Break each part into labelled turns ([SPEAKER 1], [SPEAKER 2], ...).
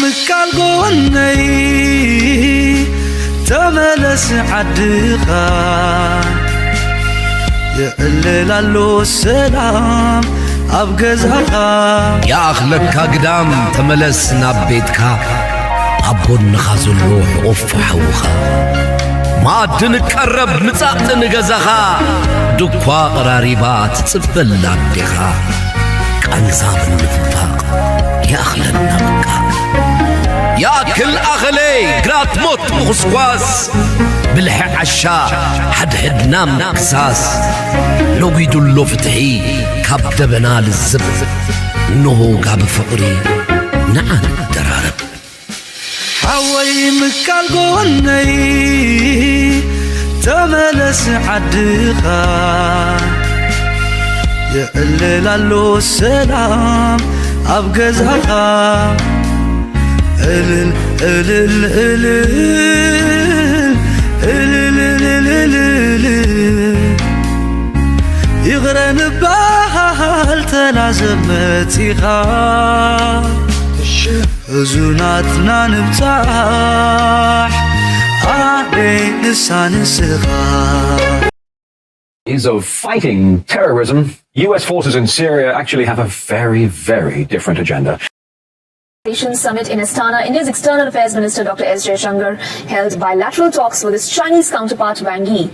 [SPEAKER 1] مكالقوني تملس عدقا يقللالو السلام أبقزها
[SPEAKER 2] يا أخلك قدام تملس نبيتك أبون خازل روح أفحوخا ما تنكرب مصاط نغزخا دكوا قراريبات تصبل لابدخا قنصاب النفاق يا أخلنا بكا يا كل أغلي قرات موت مخصواس بالحق عشا حد نام قصاص لو بيدو اللو فتحي كابدبنا للزب نهو قاب فقري نعان درارب
[SPEAKER 1] حوي مكالقوني تملس عدقا يقللالو السلام أبقزها إلل إلل إلل إلل إلل إلل يغرن بحال تلازمتيها زوناتنا نبتاح علي لسان الصغار.
[SPEAKER 3] Of fighting terrorism, US forces in Syria actually have a very, very different agenda.
[SPEAKER 4] Summit in Astana, India's External Affairs Minister Dr. S. Jaishankar held bilateral talks with his Chinese counterpart Wang Yi.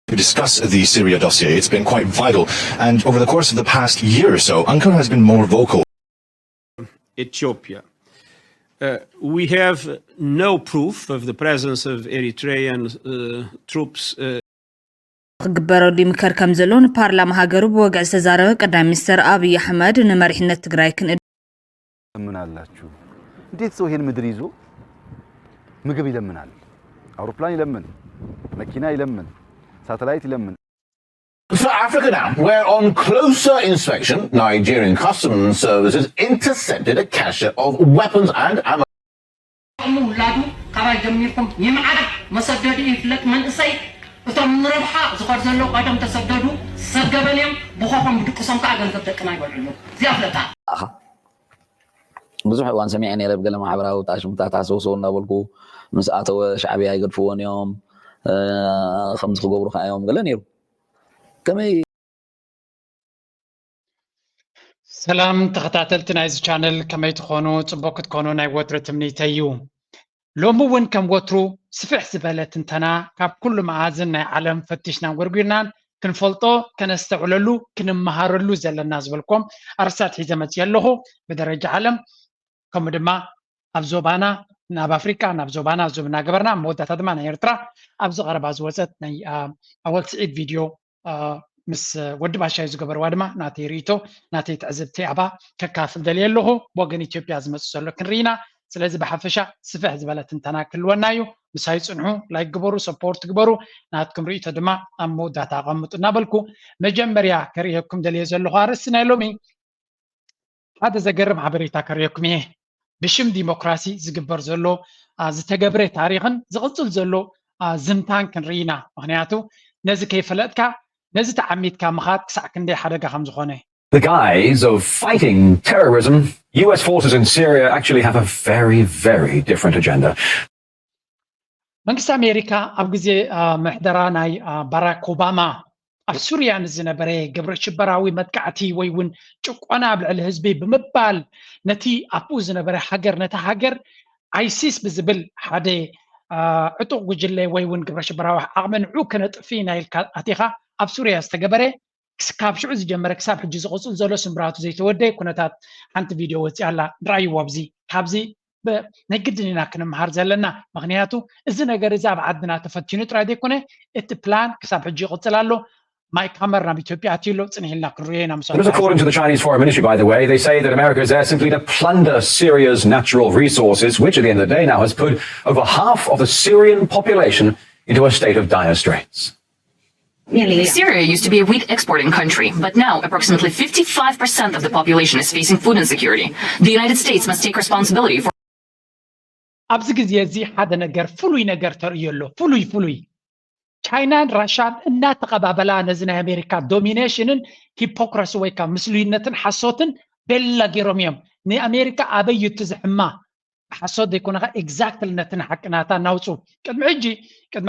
[SPEAKER 5] To discuss the Syria dossier, it's been quite vital, and over the course of the past year or so, Ankara has been more vocal.
[SPEAKER 6] Ethiopia. We have no proof of the presence of Eritrean troops.
[SPEAKER 7] ግበረው ዲምከር ከምዘሎን ፓርላማ ሀገሩ በወግዕ ዝተዛረበ ቀዳማይ ሚኒስትር አብይ አህመድ ንመሪሕነት ትግራይ
[SPEAKER 8] ምን አላችሁ እንዴት ሰው ይሄን ምድር ይዞ ምግብ ይለምናል አውሮፕላን ይለምን መኪና ይለምን ሳተላይት ይለምን
[SPEAKER 9] For Africa now, where on closer inspection, Nigerian customs services intercepted a cache of weapons and ammo.
[SPEAKER 10] እቶም ንረብሓ ዝኸድ ዘሎ ቀደም ተሰደዱ ሰገበልዮም ብኾኾም ብድቅሶም ከዓ ገንዘብ ደቅና ይበልዑ እዚኣ ፍለታ
[SPEAKER 11] ብዙሕ እዋን ሰሚዐ ነይረ ብገለ ማሕበራዊ ጣሽሙታት ኣሰውሰው እናበልኩ ምስ ኣተወ ሻዕብያ ይገድፍዎን እዮም ከምዚ ክገብሩ ከዓ እዮም ገለ ነይሩ ከመይ
[SPEAKER 10] ሰላም ተኸታተልቲ ናይዚ ቻነል ከመይ ትኾኑ ፅቡቅ ክትኮኑ ናይ ወትሪ ትምኒተይ እዩ ሎሚ እውን ከም ወትሩ ስፍሕ ዝበለ ትንተና ካብ ኩሉ መዓዝን ናይ ዓለም ፈቲሽናን ጎርጊርናን ክንፈልጦ ከነስተውለሉ ክንመሃረሉ ዘለና ዝበልኩም ኣርሳት ሒዘ መፅእ ኣለኹ ብደረጃ ዓለም ከምኡ ድማ ኣብ ዞባና ናብ ኣፍሪካ ናብ ዞባና ዞብና ገበርና መወዳእታ ድማ ናይ ኤርትራ ኣብዚ ቀረባ ዝወፀት ናይ ኣወልቲ ዒድ ቪድዮ ምስ ወዲ ባሻይ ዝገበርዋ ድማ ናተይ ርእቶ ናተይ ትዕዝብቲ ኣባ ከካፍል ደልየ ኣለኹ ብወገን ኢትዮጵያ ዝመፅእ ዘሎ ክንርኢና ስለዚ በሓፈሻ ስፍሕ ዝበለ ትንተና ክልወና እዩ ምሳይ ፅንሑ ላይክ ግበሩ ሰፖርት ግበሩ ናትኩም ርእቶ ድማ ኣብ መወዳእታ ኣቐምጡ እናበልኩ መጀመርያ ከርእየኩም ደልየ ዘለኹ ኣርእስቲ ናይ ሎሚ ሓደ ዘገርም ሓበሬታ ከርእየኩም እየ ብሽም ዲሞክራሲ ዝግበር ዘሎ ዝተገብረ ታሪኽን ዝቕፅል ዘሎ ዝምታን ክንርኢና ምክንያቱ ነዚ ከይፈለጥካ ነዚ ተዓሚትካ ምኻድ ክሳዕ ክንደይ ሓደጋ ከም ዝኾነ
[SPEAKER 3] The guise of fighting terrorism, US forces in Syria actually have a very, very different agenda.
[SPEAKER 10] መንግስቲ ኣሜሪካ ኣብ ግዜ ምሕደራ ናይ ባራክ ኦባማ ኣብ ሱርያ ንዝነበረ ግብረ ሽበራዊ መጥቃዕቲ ወይ እውን ጭቆና ኣብ ልዕሊ ህዝቢ ብምባል ነቲ ኣብኡ ዝነበረ ሃገር ነታ ሃገር ኣይሲስ ብዝብል ሓደ ዕጡቕ ጉጅለ ወይ እውን ግብረ ሽበራዊ ዓቕሚ ንዑ ከነጥፊ ናይ ኣቲኻ ኣብ ሱርያ ዝተገበረ ካብ ሽዑ ዝጀመረ ክሳብ ሕጂ ዝቕፅል ዘሎ ስምራቱ ዘይተወደየ ኩነታት ሓንቲ ቪድዮ ወፂ ኣላ ንራእይዎ ኣብዚ ካብዚ ናይ ግድን ኢና ክንመሃር ዘለና ምክንያቱ እዚ ነገር እዚ ኣብ ዓድና ተፈቲኑ ጥራይ ዘይኮነ እቲ ፕላን ክሳብ ሕጂ ይቕፅል ኣሎ ማይክ ሃመር ናብ ኢትዮጵያ ኣትሎ ፅንሕ ኢልና ክንሪኦ ኢና ምስ
[SPEAKER 3] According to the Chinese Foreign Ministry, by the way, they say that America is there simply to plunder Syria's natural resources, which at the end of the day now has put over half of the Syrian population into a state of dire straits.
[SPEAKER 12] Syria used to be a wheat exporting country, but now approximately 55% of the population is facing food insecurity. The United States must take responsibility for
[SPEAKER 10] ኣብዚ ግዜ እዚ ሓደ ነገር ፍሉይ ነገር ተርእየሎ ፍሉይ ቻይናን ራሻን እናተቐባበላ ነዚ ናይ ኣሜሪካ ዶሚኔሽንን ሂፖክራሲ ወይ ከዓ ምስልዩነትን ሓሶትን ቤላ ገይሮም እዮም ንኣሜሪካ ኣበይ ትዝሕማ ሓሶት ዘይኮነካ ኤግዛክትሊ ነትን ሓቅናታ ናውፁ ቅድሚ ሕጂ ቅድሚ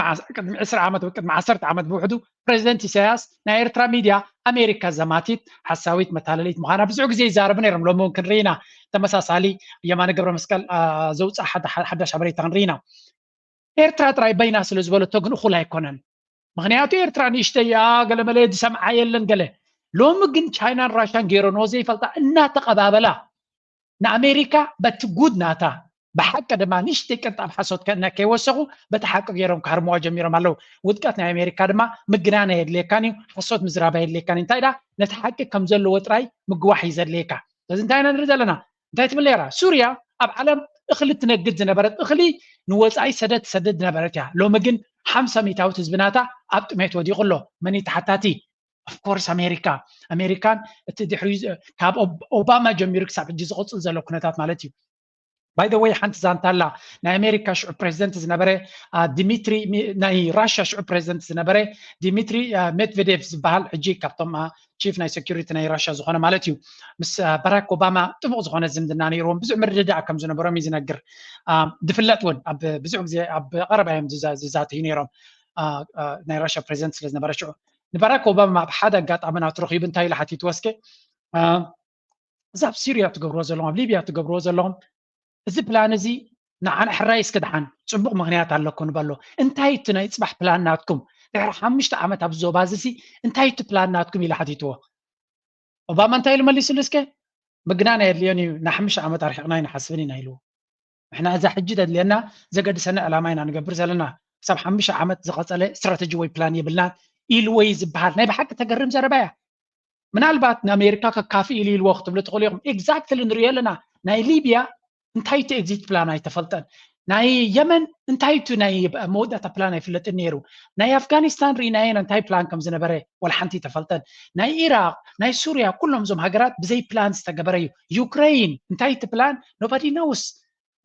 [SPEAKER 10] 20 ዓመት ወይ ቅድሚ 10 ዓመት ብውሕዱ ፕሬዚደንት ኢሳያስ ናይ ኤርትራ ሚድያ ኣሜሪካ ዘማቲት ሓሳዊት መታለሊት ምዃና ብዙሕ ግዜ ይዛረቡ ነይሮም ሎሚ እውን ክንርኢና ተመሳሳሊ የማነ ገብረ መስቀል ዘውፅእ ሓዳሽ ሓበሬታ ክንርኢና ኤርትራ ጥራይ በይና ስለ ዝበለቶ ግን እኹል ኣይኮነን ምክንያቱ ኤርትራ ንእሽተይ ገለመለ ዝሰምዓ የለን ገለ ሎሚ ግን ቻይናን ራሽያን ገይረንዎ ዘይፈልጣ እናተቐባበላ ንኣሜሪካ በቲ ጉድ ናታ ብሓቂ ድማ ንእሽተይ ቅንጣብ ሓሶት ከይወሰኹ በቲ ሓቂ ገይሮም ካርምዋ ጀሚሮም ኣለው ውድቀት ናይ ኣሜሪካ ድማ ምግናነ የድልየካን እዩ ሓሶት ምዝራባ የድልየካን እዩ እንታይ ዳ ነቲ ሓቂ ከም ዘለዎ ጥራይ ምግዋሕ እዩ ዘድልየካ ስለዚ እንታይ ኢና ንርኢ ዘለና እንታይ ትብል ነራ ሱርያ ኣብ ዓለም እኽሊ ትነግድ ዝነበረት እኽሊ ንወፃኢ ሰደድ ትሰድድ ዝነበረት እያ ሎሚ ግን 50 ሚታዊት ህዝብናታ ኣብ ጥሜት ወዲቑ ኣሎ መን ተሓታቲ ኦፍኮርስ ኣሜሪካን እቲ ድሕሪ ካብ ኦባማ ጀሚሩ ክሳብ ሕጂ ዝቕፅል ዘሎ ኩነታት ማለት እዩ ባይ ዘ ወይ ሓንቲ ዛንታ ኣላ ናይ ኣሜሪካ ሽዑ ፕሬዚደንት ዝነበረ ዲሚትሪ ናይ ራሽያ ሽዑ ፕሬዚደንት ዝነበረ ዲሚትሪ ሜድቬዴቭ ዝበሃል ሕጂ ካብቶም ቺፍ ናይ ሴኩሪቲ ናይ ራሽያ ዝኾነ ማለት እዩ ምስ ባራክ ኦባማ ጥቡቕ ዝኾነ ዝምድና ነይሮም ብዙሕ ምርድዳእ ከም ዝነበሮም እዩ ዝነግር ዝፍለጥ እውን ኣብ ብዙሕ ግዜ ኣብ ቀረባ እዮም ዝዛተዩ ነይሮም ናይ ራሽያ ፕሬዚደንት ስለ ዝነበረ ሽዑ ንባራክ ኦባማ ኣብ ሓደ ኣጋጣሚ ናቱ ረኺቡ እንታይ ኢሉ ሓቲቱ ወስኬ እዚ ኣብ ሲርያ ትገብርዎ ዘለኹም ኣብ ሊብያ ትገብርዎ ዘለኹም እዚ ፕላን እዚ ንዓነ ሕራይ እስክድሓን ፅቡቕ ምክንያት ኣለኩ ንበሎ እንታይ እቲ ናይ ፅባሕ ፕላን ናትኩም ድሕሪ 5 ዓመት ኣብ ዞባ እዚ እንታይ እቲ ፕላን ናትኩም ኢሉ ሓቲትዎ ኦባማ እንታይ ኢሉ መሊሱሉ እስከ ምግናና የድልዮን እዩ ና 5 ዓመት ኣርሒቕና ይንሓስብን ኢና ኢልዎ ንሕና እዛ ሕጂ ተድልየና ዘገድሰና ዕላማ ኢና ንገብር ዘለና ክሳብ 5 ዓመት ዝቐፀለ ስትራቴጂ ወይ ፕላን የብልናን ኢሉ ወይ ዝበሃል ናይ ብሓቂ ተገርም ዘረባ እያ ምናልባት ንኣሜሪካ ከካፊ ኢሉ ኢልዎ ክትብሉ ትኽእሉ ኢኹም ኤግዛክትሊ ንሪኦ ኣለና ናይ ሊብያ እንታይ እቲ ኤግዚት ፕላን ኣይተፈልጠን ናይ የመን እንታይ እቲ ናይ መወዳእታ ፕላን ኣይፍለጥን ነይሩ ናይ ኣፍጋኒስታን ርኢናየን እንታይ ፕላን ከም ዝነበረ ወላ ሓንቲ ይተፈልጠን ናይ ኢራቅ ናይ ሱርያ ኩሎም እዞም ሃገራት ብዘይ ፕላን ዝተገበረ እዩ ዩክሬን እንታይ እቲ ፕላን ኖባዲ ኖውስ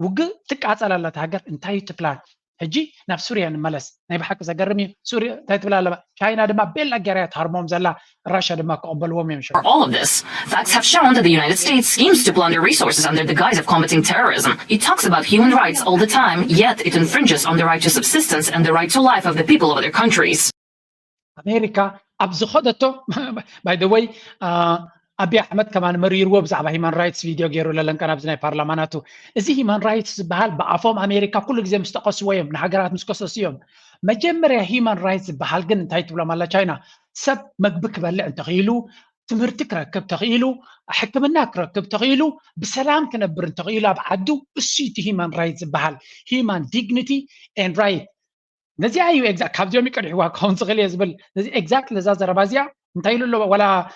[SPEAKER 10] ውግእ ትቃፀል ኣላ ሃገር እንታይ እቲ ፕላን ሕጂ ናብ ሱርያ ንመለስ ናይ ብሓቂ ዘገርም እዩ ሱርያ እንታይ ትብል ኣላ ቻይና ድማ ቤላ ገርያ ትሃርሞም ዘላ ራሽያ ድማ ክቕበልዎም እዮም
[SPEAKER 12] For all of this, facts have shown that the United States schemes to plunder resources under the guise of combating terrorism. It talks about human rights all the time, yet it infringes on the right to subsistence and the right to life of the people of other countries.
[SPEAKER 10] America ኣብ ዝኸደቶ by the way أبي أحمد كمان مرير وبزعبه هيمان رايتس فيديو غيرو للنكان أبزناي برلماناتو إزي هيمان رايتس بحال بعفوم أمريكا كل جزء مستقص ويم نحجرات مسكسسيهم مجمرة هيمان رايتس بحال جن تايت ولا مالا تشاينا سب مقبك بلع تغيلو تمرتك ركب تغيلو حكمناك ركب تغيلو بسلام كنبر تغيلو بعدو السيتي هيمان رايتس بحال هيمان dignity and right نزي أيو إكزاك كابديو ميكر حوا كونس غلي زبل نزي إكزاك لزاز ربازيا انتايلو له ولا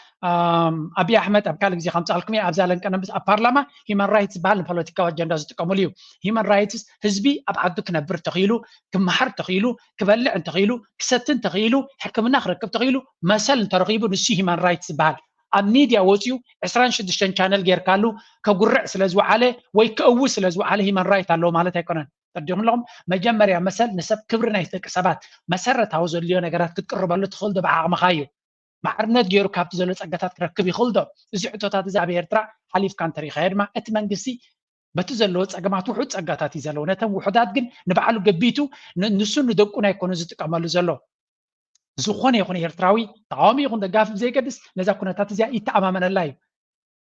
[SPEAKER 10] أبي أحمد أبكال زي 5 الكمية أبزالن كنا بس البرلمان هيمان رايتس بحال البوليتيكا والجندا زتقاموليو هيمان رايتس حزبي أبعدو كنبر تغيلو كمحر تغيلو كبلع تغيلو كستن تغيلو حكمنا ركب تغيلو مثلا ترغيبو نسي هيمان رايتس بحال الميديا وزيو 26 channel غير كالو كقرع سلازو عليه ويكأو سلازو عليه هيمان رايت الله مالته يكونن تديهم لهم مجمريا مثل نسب كبرنا يتكسبات مسرت عاوز اليوم نجارات تقرب له تخلد بعق مخايو معرنت غيرو كابت زلو صقاتات كركب يخلدو እዚ ዕቶታት እዚ ኣብ ኤርትራ ሓሊፍካ እንተሪኻ ድማ እቲ መንግስቲ በቲ ዘለዎ ፀገማት ውሑድ ፀጋታት እዩ ዘለዎ ነተን ውሑዳት ግን ንበዓሉ ገቢቱ ንሱ ንደቁ ናይ ኮነ ዝጥቀመሉ ዘሎ ዝኾነ ይኹን ኤርትራዊ ተቃዋሚ ይኹን ደጋፊ ዘይገድስ ነዛ ኩነታት እዚኣ ይተኣማመነላ እዩ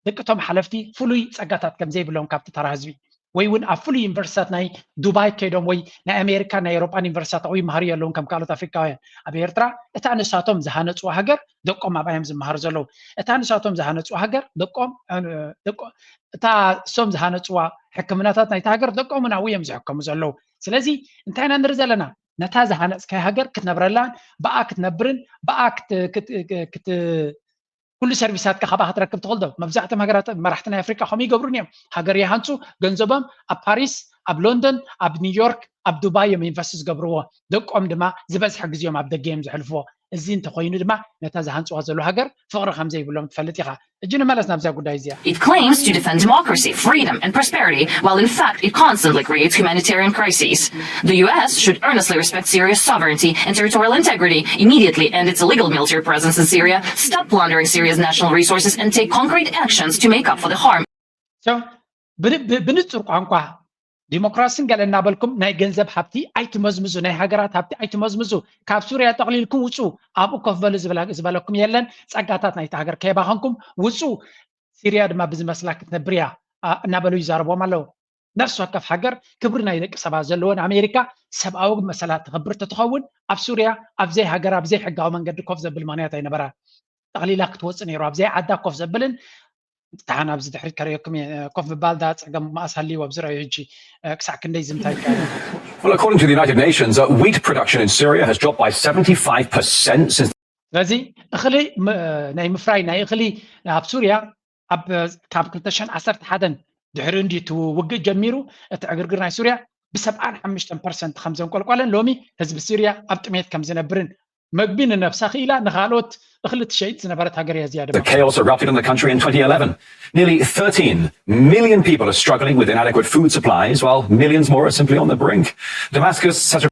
[SPEAKER 10] ደቅቶም ሓለፍቲ ፍሉይ ፀጋታት ከም ዘይብሎም ካብቲ ተራ ህዝቢ ወይ እውን ኣብ ፍሉይ ዩኒቨርሲታት ናይ ዱባይ ከይዶም ወይ ናይ ኣሜሪካ ናይ ኤውሮጳን ዩኒቨርሲታት ወይ ይመሃሩ ዘለዎም ከም ካልኦት ኣፍሪካውያን ኣብ ኤርትራ እታ ንሳቶም ዝሃነፅዎ ሃገር ደቆም ኣብዮም ዝመሃሩ ዘለዉ እታ ንሳቶም ዝሃነፅዎ ሃገር ደቆም እታ ሶም ዝሃነፅዋ ሕክምናታት ናይቲ ሃገር ደቆም እውን ኣብዮም ዝሕከሙ ዘለዉ ስለዚ እንታይ ኢና ንርኢ ዘለና ነታ ዝሃነፅካይ ሃገር ክትነብረላን ብኣ ክትነብርን ብኣ كل سيرفيسات كخباها تركب تغلدو مبزعت هاجرات مرحتنا افريقيا خمي يقبرونيهم هاجر يهانسو غنزبم اب باريس اب لندن اب نيويورك اب دبي من انفستس قبروه دقوم دما زبز حق زيوم اب دجيم زحلفو እዚ እንተኮይኑ ድማ ነታ ዝሃንፅዋ ዘሎ ሃገር ፍቅሪ ከም ዘይብሎም ትፈልጥ ኢኻ እጅን መለስና ብዛ ጉዳይ እዚኣ
[SPEAKER 12] It claims to defend democracy, freedom and prosperity, while in fact it constantly creates humanitarian crises. The US should earnestly respect Syria's sovereignty and territorial integrity, immediately end its illegal military presence in Syria, stop plundering Syria's national resources and take concrete actions to make up for the harm.
[SPEAKER 10] So بنصر ቋንቋ ዲሞክራሲን ገለ እናበልኩም ናይ ገንዘብ ሃብቲ ኣይትመዝምዙ ናይ ሃገራት ሃብቲ ኣይትመዝምዙ ካብ ሱርያ ጠቕሊልኩም ውፁ ኣብኡ ኮፍ በሉ ዝበለኩም የለን ፀጋታት ናይቲ ሃገር ከይባኸንኩም ውፁ ሲርያ ድማ ብዝመስላ ክትነብር እያ እናበሉ ይዛረቦም ኣለዉ ነፍሲ ወከፍ ሃገር ክብሪ ናይ ደቂ ሰባት ዘለዎን ኣሜሪካ ሰብኣዊ መሰላት ትኽብር ትኸውን ኣብ ሱርያ ኣብዘይ ሃገር ኣብዘይ ሕጋዊ መንገዲ ኮፍ ዘብል ምክንያት ኣይነበራ ጠቕሊላ ክትወፅእ ነይሩ ኣብዘይ ዓዳ ኮፍ ዘብልን تحنا بزد حريت كريكم كوف بالدا صقم ما اسهل لي وبزرع يجي كسع كندي زمتاي.
[SPEAKER 3] Well, according to the United Nations, wheat production in Syria has dropped by 75% since.
[SPEAKER 10] لذي اخلي ناي مفراي ناي اخلي اب سوريا اب كاب كلتشن 11 دحر اندي تو وق جميرو اتعغرغر ناي سوريا ب 75% 5 قلقلن لومي حزب سوريا اب طميت كم زنبرن مقبين نفسها خيلا نخالوت اخلت شيء زنبرت هاجريا زياده.
[SPEAKER 3] The chaos erupted in the country in 2011. Nearly 13 million people are struggling with inadequate food supplies, while millions more are simply on the brink. Damascus has.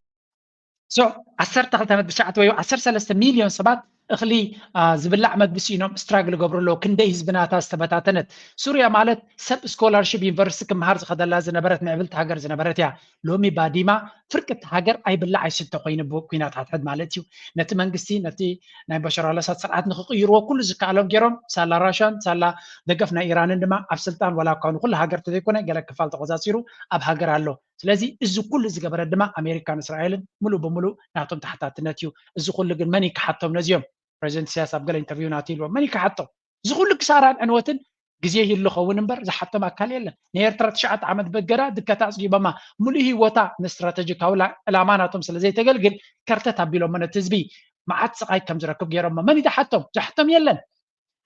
[SPEAKER 10] So 10 بشعت ويو 13 مليون سبات اخلي زبلع مدبسينهم استراجل قبرلو كندي حزبناتا استبتاتنت سوريا مالت سب سكولارشيب يونيفرسيتي كمهار خدلا زنبرت معبلت هاجر زنبرت يا لومي باديما فرقه هاجر اي بلع اي ست قوين بو كينات حد مالتيو نتي منغستي نتي ناي بشار الله سرعات نخيرو كل زكالهم جيرم سالا راشان سالا دغفنا ايران اندما اب سلطان ولا كون كل هاجر تيكونه قال كفال تقزاسيرو اب هاجر الله ስለዚህ እዚ ኩሉ ዝገበረ ድማ ኣሜሪካን እስራኤልን ሙሉ በሙሉ ናቶም ተሓታትነትዩ እዚ ኩሉ ግን መን ይከሓቶም ነዚኦም ፕሬዚደንት ሲያስ ኣብ ገለ ኢንተርቪው ናትይልዎ መን ይከሓቶም እዚ ኩሉ ክሳራን ዕንወትን ግዜ ይልኸውን እምበር ዝሓቶም ኣካል የለን ንኤርትራ 9 ዓመት በገራ ድከታ ፅጊበማ ሙሉ ህይወታ ንስትራቴጂካዊ ዕላማ ናቶም ስለዘይተገልግል ከርተት ኣቢሎም መነት ህዝቢ መዓት ስቃይ ከም ዝረክብ ገይሮም መን ይድሓቶም ዝሓቶም የለን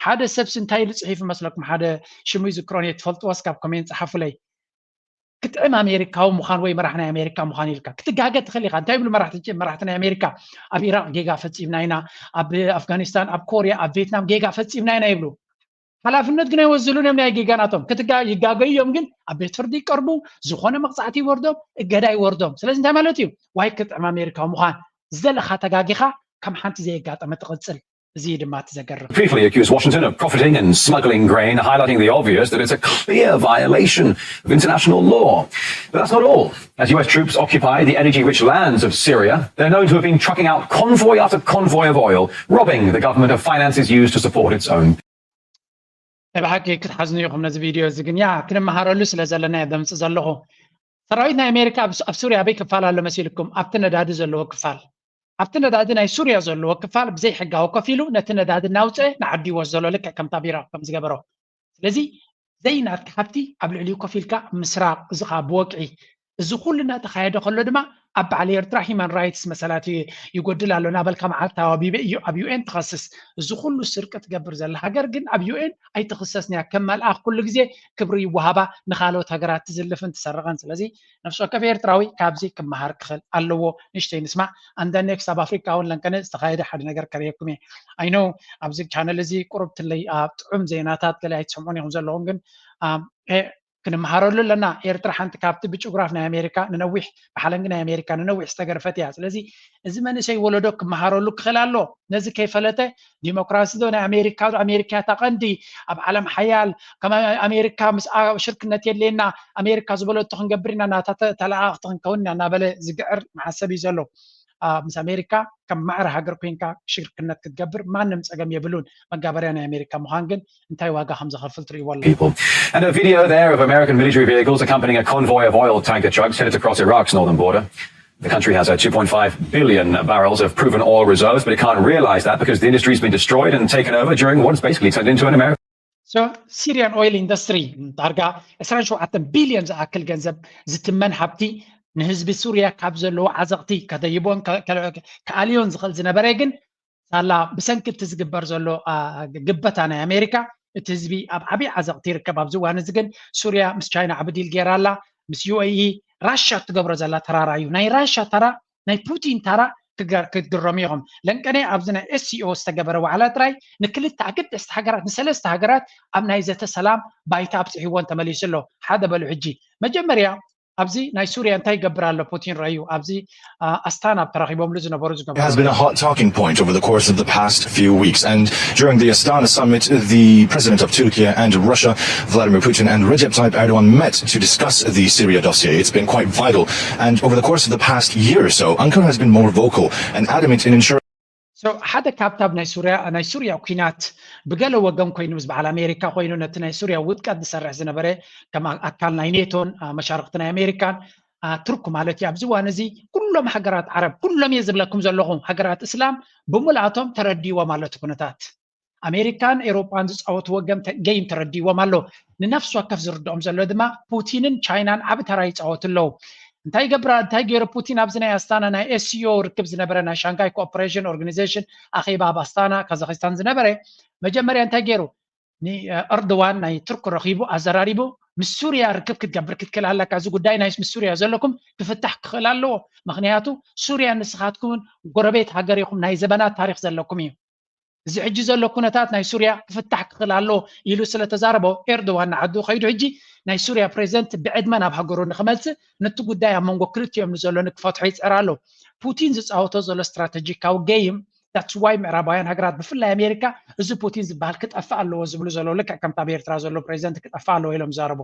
[SPEAKER 10] ሓደ ሰብስ እንታይ ልፅሒፍ መስለኩም ሓደ ሽሙ ይዝክሮን የትፈልጥዎስ ካብ ኮሜንት ፀሓፉለይ كتعم أمريكا ومخان وي مرحنا أمريكا مخان يلكا كتجاجت خلي خان تايم مرحنا أمريكا أب العراق جيجا فتسيبنا هنا أب أفغانستان أب كوريا أب فيتنام جيجا فتسيبنا هنا يبلو هلا في النت جنا يوزلون من أي جيجا ناتهم كتجا يجاجي يوم جن أب يتفردي كربو زخانة مقطعتي وردم الجداي وردم سلازم تعملتيو واي كتعم أمريكا ومخان زل خاتجاجي خا كم حنت زي جات أما تقصل
[SPEAKER 3] Briefly accused Washington of profiting and smuggling grain, highlighting the obvious that it's a clear violation of international law. But that's not all. As US troops occupy the energy-rich lands of Syria, they're known to have been trucking out convoy after convoy of oil, robbing the government of finances used to support its own.
[SPEAKER 10] بحكي كنت حزنيكم نزل فيديو زقنيا كنا مهارلو سلازلنا دمس زلخو سراينا أمريكا في سوريا بي كفال على مسيلكم أبتنا داد زلو كفال أبتنا دادنا سوريا زلوا كفال بزي حقه وكفيلو نتنا دادنا وصه نعدي وزلوا لك كم طبيرة كم زجبرو لذي زينا كحبتي قبل عليو كفيلك مسراق زخاب وقعي زخولنا تخيل خلوا دما أب على يرتاح هيمان رايتس مسألة يقول له نابل كم عالتا وبيو إن تخصص زخول الشركة تجبر زل هجر جن أبيو إن أي تخصصني كمل أخ كل جزء كبري وهبة نخالو هجرات تزلفن تسرقن سلزي نفسه كفير تراوي كابزي كم مهار كخل اللو نشتي نسمع عندنا ساب أفريقيا ولا كان استخايد حد نجار كريكمي I know أبزي channel زي قربت اللي تعم زيناتات كلا يتسموني هم زلهم جن كنا مهارلو لنا إيرترا حنت كابت بجغرافنا أمريكا ننوح بحالنا أمريكا ننوح استجرفتها لذي زمان شيء ولدك مهارلو خلاله نزل كيف لته ديمقراطية دون أمريكا تقندي أب عالم حيال كما أمريكا مس شركة نتيجة لنا أمريكا زبلة تخنجبرنا ناتات تلاقى تخنكوننا نابل زجر مع السبي زلو مس أمريكا كم معرة هجر كينكا شركة نتجبر ما نمس أجمع يبلون مجبرنا أمريكا مهانجن انتهي واقع حمزة خلفلتري والله.
[SPEAKER 3] And a video there of American military vehicles accompanying a convoy of oil tanker trucks headed across Iraq's northern border. The country has 2.5 billion barrels of proven oil reserves, but it can't realize that because the industry's been destroyed and taken over during what's basically turned into an American.
[SPEAKER 10] So Syrian oil industry targa اسرائيل حتى billions أكل جنزب زتمن حبتي نهزب سوريا كابزلو عزقتي كديبون كاليون زخل زنبريجن سالا بسنك تزجبر زلو جبتنا أمريكا تزبي أبي عزقتي ركب أبزو أنا سوريا مس تشاينا عبدي الجيرالا مس UAE راشا تجبر زلا ترى رايو ناي راشا ترى ناي بوتين ترى كتجرميهم لأن كان أبزنا SCO استجبر وعلى تراي نكل تعقد استحجرات نسلس استحجرات أمنا إذا السلام بايتاب سحيوان تمليس له هذا بالحجي مجمريا أبزي ناي سوريا أنتي قبر له بوتين رأيو أبزي أستانا بتراخيبهم لزنا برز
[SPEAKER 5] It has been a hot talking point over the course of the past few weeks, and during the Astana summit, the president of Turkey and Russia, Vladimir Putin, and Recep Tayyip Erdogan met to discuss the Syria dossier. It's been quite vital, and over the course of the past year or so, Ankara has been more vocal and adamant in ensuring.
[SPEAKER 10] So حدا كابتاب ناي سوريا وكينات بقالوا وقم كوينو بزبع أمريكا كوينو نتنا سوريا ودكاد سرع زنبرة كما أكل ناينيتون مشاركتنا أمريكا تركوا مالتي أبزوا نزي كلهم حجرات عرب كلهم يزب لكم زلهم حجرات إسلام بملعتهم تردي ومالته كنتات أمريكان أوروبان أو توقم جيم تردي وماله لنفسه كف زردهم زلوا دما بوتين تشاينان عبد رايت أو تلو انتاي قبرا انتاي غير بوتين ابزنا استانا نا اس يو ركب زنبره نا شانغاي كوبريشن اورجانيزيشن اخي باب استانا كازاخستان زنبره مجمريا انتاي غيرو ني اردوان ناي ترك رخيبو ازراريبو مس سوريا ركب كتقبر كتكلال لك ازو غداي نايس مس سوريا زلكم تفتح خلالو مخنياتو سوريا نسخاتكم غربيت هاجريكم ناي زبنات تاريخ زلكم زي حجي زلو كونتات ناي سوريا تفتح خلالو يلو سلا تزاربو اردوان عدو خيدو حجي ناي سوريا بريزنت بعد ما ناب هاجرو نخملت نتو غداي منغو كريتيوم نزلو نكفاتحو يصرالو بوتين زصاوتو زلو استراتيجيكاو جيم that's why ምዕራባውያን ሃገራት ብፍላይ ኣሜሪካ እዚ ፑቲን ዝበሃል ክትጠፍእ ኣለዎ ዝብሉ ዘሎ ልክዕ ከም ኣብ ኤርትራ ዘሎ ፕሬዚደንት ክትጠፍእ ኣለዎ ኢሎም ዛረቡ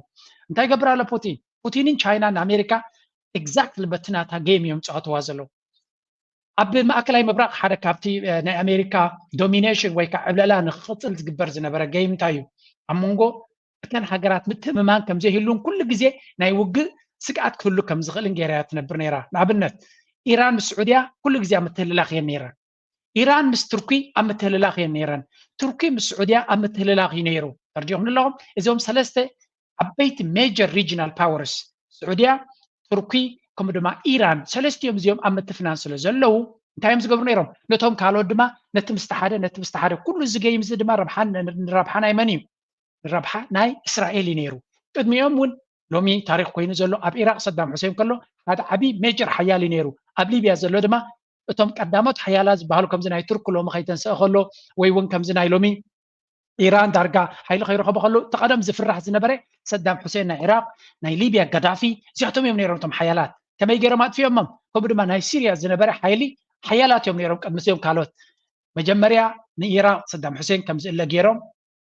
[SPEAKER 10] እንታይ ገብር ኣሎ ፑቲንን ቻይናን ኣሜሪካ ኤግዛክትሊ በትናታ ጌም እዮም ፀወትዋ ዘለዉ ኣብ ማእከላይ ምብራቅ ሓደ ካብቲ ናይ ኣሜሪካ ዶሚኔሽን ወይ ከዓ ዕብለላ ንክቅፅል ዝግበር ዝነበረ ጌም እንታይ እዩ ኣብ መንጎ እተን ሃገራት ምትምማን ከም ዘይህሉን ኩሉ ግዜ ናይ ውግእ ስግኣት ክህሉ ከም ዝኽእልን ጌርያ ትነብር ነይራ ንኣብነት ኢራን ምስ ስዑድያ ኩሉ ግዜ ኣብ ምትህልላኽ እየን ነይረን إيران مس تركي أم تهللاخ ينيران تركي مس سعودية أم تهللاخ ينيرو ترجعهم لهم إذا هم ثلاثة عبيت major regional powers سعودية تركي كم دما إيران ثلاثة يوم زيهم أم تفنان سلزلو تايمز قبرنيرهم نتهم كالو دما نتمستحادة كل زجايم زي دما ربحان أيمانيم ربحان ناي إسرائيل ينيرو قد ميومون لومي تاريخ كوين زلو أب إيراق صدام حسين كله هذا عبي major حيال ينيرو أب ليبيا زلو دما እቶም ቀዳሞት ሓያላት ዝበሃሉ ከምዚ ናይ ቱርክ ሎሚ ከይተንስአ ከሎ ወይ እውን ከምዚ ናይ ሎሚ ኢራን ዳርጋ ሓይሊ ከይረኸቡ ከሎ ተቐደም ዝፍራሕ ዝነበረ ሰዳም ሁሴን ናይ ኢራቅ ናይ ሊብያ ገዳፊ እዚኣቶም እዮም ነይሮም እቶም ሓያላት ከመይ ገይሮም ኣጥፊኦሞም ከምኡ ድማ ናይ ሲርያ ዝነበረ ሓይሊ ሓያላት እዮም ነይሮም ቅድሚ ሲኦም ካልኦት መጀመርያ ንኢራቅ ሰዳም ሁሴን ከም ዝእለ ገይሮም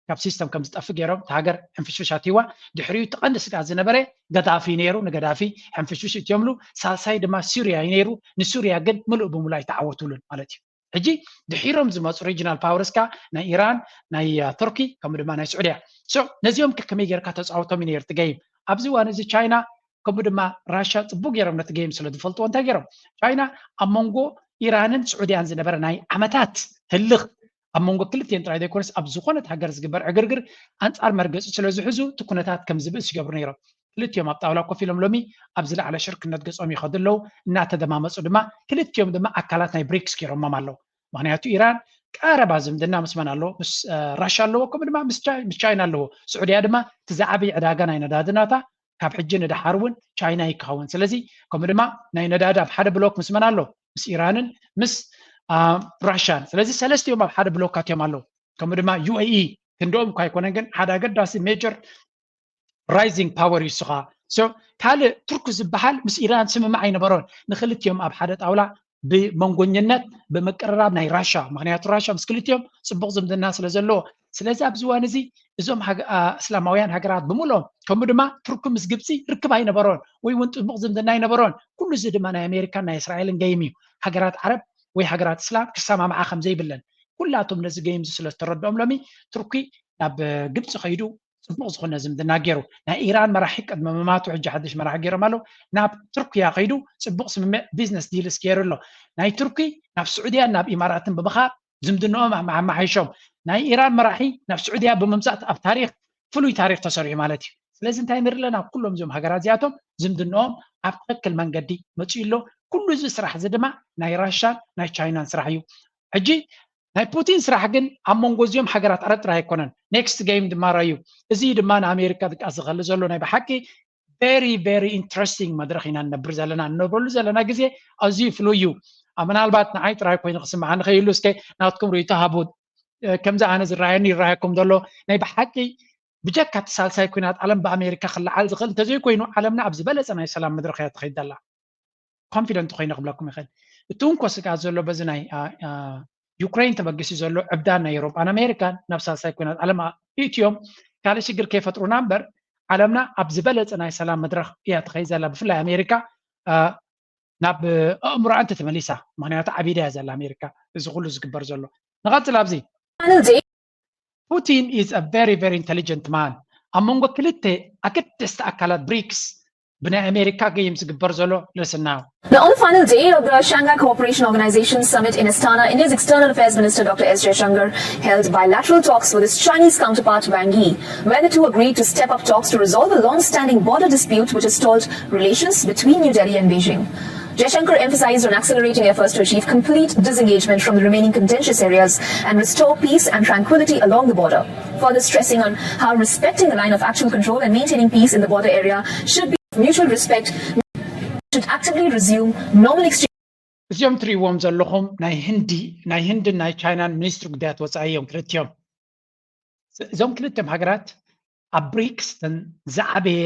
[SPEAKER 10] ካብ ሲስተም ከም ዝጠፍእ ገይሮም ተሃገር ሕንፍሽፍሽ ኣትይዋ ድሕሪኡ ተቐንዲ ስጋት ዝነበረ ገዳፊ ነይሩ ንገዳፊ ሕንፍሽፍሽ እትዮምሉ ሳልሳይ ድማ ሲርያ ነይሩ ንሱርያ ግን ምሉእ ብምሉእ ኣይተዓወቱሉን ማለት እዩ ሕጂ ድሒሮም ዝመፁ ሪጅናል ፓወርስካ ናይ ኢራን ናይ ቱርኪ ከምኡ ድማ ናይ ስዑድያ ነዚኦም ከመይ ጌርካ ተፃወቶም እዩ ነይሩ እቲ ገይም ኣብዚ እዋን እዚ ቻይና ከምኡ ድማ ራሽያ ፅቡቅ ገይሮም ነቲ ገይም ስለ ዝፈልጥዎ እንታይ ገይሮም ቻይና ኣብ መንጎ ኢራንን ስዑድያን ዝነበረ ናይ ዓመታት ህልኽ ኣብ መንጎ ክልቲአን ጥራይ ዘይኮነስ ኣብ ዝኾነት ሃገር ዝግበር ዕግርግር ኣንፃር መርገፂ ስለ ዝሕዙ እቲ ኩነታት ከም ዝብእስ ይገብሩ ነይሮም ክልቲኦም ኣብ ጣውላ ኮፍ ኢሎም ሎሚ ኣብ ዝለዓለ ሽርክነት ገፆም ይኸዱ ኣለዉ እናተደማመፁ ድማ ክልቲኦም ድማ ኣካላት ናይ ብሪክስ ገይሮሞም ኣለዉ ምክንያቱ ኢራን ቀረባ ዝምድና ምስ መን ኣለዎ ምስ ራሽያ ኣለዎ ከምኡ ድማ ምስ ቻይና ኣለዎ ስዑድያ ድማ እቲ ዝዓበይ ዕዳጋ ናይ ነዳዲ ናታ ካብ ሕጂ ንድሓር እውን ቻይና ይክኸውን ስለዚ ከምኡ ድማ ናይ ነዳዲ ኣብ ሓደ ብሎክ ምስ መን ኣሎ ምስ ኢራንን ምስ ራሽያን ስለዚ ሰለስቲኦም ኣብ ሓደ ብሎካት እዮም ኣለዉ ከምኡ ድማ ዩኤኢ ክንደኦም እኳ ኣይኮነን ግን ሓደ ኣገዳሲ ሜጀር ራይዚንግ ፓወር እዩ ንስኻ ካልእ ቱርክ ዝበሃል ምስ ኢራን ስምማዕ ኣይነበሮን ንክልቲኦም ኣብ ሓደ ጣውላ ብመንጎኝነት ብምቅርራብ ናይ ራሽያ ምክንያቱ ራሽያ ምስ ክልቲኦም ፅቡቅ ዝምድና ስለ ዘለዎ ስለዚ ኣብዚ እዋን እዚ እዞም እስላማውያን ሃገራት ብምልኦም ከምኡ ድማ ቱርክ ምስ ግብፂ ርክብ ኣይነበሮን ወይ እውን ፅቡቅ ዝምድና ኣይነበሮን ኩሉ እዚ ድማ ናይ ኣሜሪካን ናይ እስራኤልን ገይም እዩ ሃገራት ዓረብ ወይ ሃገራት እስላም ክሰማምዓ ከም ዘይብለን ኩላቶም ነዚ ገይም ስለ ዝተረድኦም ሎሚ ቱርኪ ናብ ግብፂ ከይዱ ፅቡቅ ዝኾነ ዝምድና ገይሩ ናይ ኢራን መራሒ ቅድሚ ምማቱ ሕጂ ሓድሽ መራሒ ገይሮም ኣለዉ ናብ ቱርክያ ከይዱ ፅቡቅ ስምምዕ ቢዝነስ ዲልስ ገይሩ ኣሎ ናይ ቱርኪ ናብ ስዑድያን ናብ ኢማራትን ብምኻብ ዝምድንኦም ኣመሓይሾም ናይ ኢራን መራሒ ናብ ስዑድያ ብምምፃእ ኣብ ታሪክ ፍሉይ ታሪክ ተሰሪዑ ማለት እዩ ስለዚ እንታይ ንርኢ ኣለና ኩሎም እዞም ሃገራት እዚኣቶም ዝምድንኦም ኣብ ትክክል መንገዲ መፅኡ ኣሎ ኩሉ እዚ ስራሕ እዚ ድማ ናይ ራሽያን ናይ ቻይናን ስራሕ እዩ ሕጂ ናይ ፑቲን ስራሕ ግን ኣብ መንጎ እዚኦም ሃገራት ዓረብ ጥራይ ኣይኮነን ኔክስት ጌም ድማ ራዩ እዚ ድማ ንኣሜሪካ ዝቃስ ዝኸሊ ዘሎ ናይ ብሓቂ ቨሪ ኢንትረስቲንግ መድረክ ኢና ንነብር ዘለና ንነብረሉ ዘለና ግዜ ኣዝዩ ፍሉይ እዩ ምናልባት ንዓይ ጥራይ ኮይኑ ክስማዕ ንኸይሉ እስከ ናትኩም ርእይቶ ሃቡ ከምዚ ኣነ ዝረኣየኒ ይረኣየኩም ዘሎ ናይ ብሓቂ بجك تسالساي كونات عالم بأمريكا خلى عال زغل تزوي كوينو عالمنا عبز بلس أنا سلام مدرخيات تخيد الله confident تخين قبلكم يخيل تون كوسك عزلو بزناي يوكرين تبقسي زلو أبدان يوروب أنا أمريكان نفس سالساي كونات عالم إيتيوم قال شجر كيف ترو نمبر عالمنا عبز بلس أنا سلام مدرخ يا تخيد الله بفلا أمريكا ناب أمر أنت تمليسا معناته عبيدة زل أمريكا زغلو زكبر زلو نغطي لابزي Putin is a very very intelligent man. Among كلته أكيد تستأكلت بريكس بنا أمريكا جيمس زكبر زلو listen now.
[SPEAKER 4] Now, on the final day of the Shanghai Cooperation Organization Summit in Astana, India's External Affairs Minister Dr. S. Jaishankar held bilateral talks with his Chinese counterpart Wang Yi, where the two agreed to step up talks to resolve a long-standing border dispute which has stalled relations between New Delhi and Beijing. Jaishankar emphasized on accelerating efforts to achieve complete disengagement from the remaining contentious areas and restore peace and tranquility along the border, further stressing on how respecting the line of actual control and maintaining peace in the border area should be of mutual respect, should actively resume normal exchange.
[SPEAKER 10] እዚኦም ትሪእዎም ዘለኹም ናይ ህንድን ናይ ቻይናን ሚኒስትሪ ጉዳያት ወፃኢ እዮም ክልቲኦም እዞም ክልቲኦም ሃገራት ኣብ ብሪክስ ዝዓበየ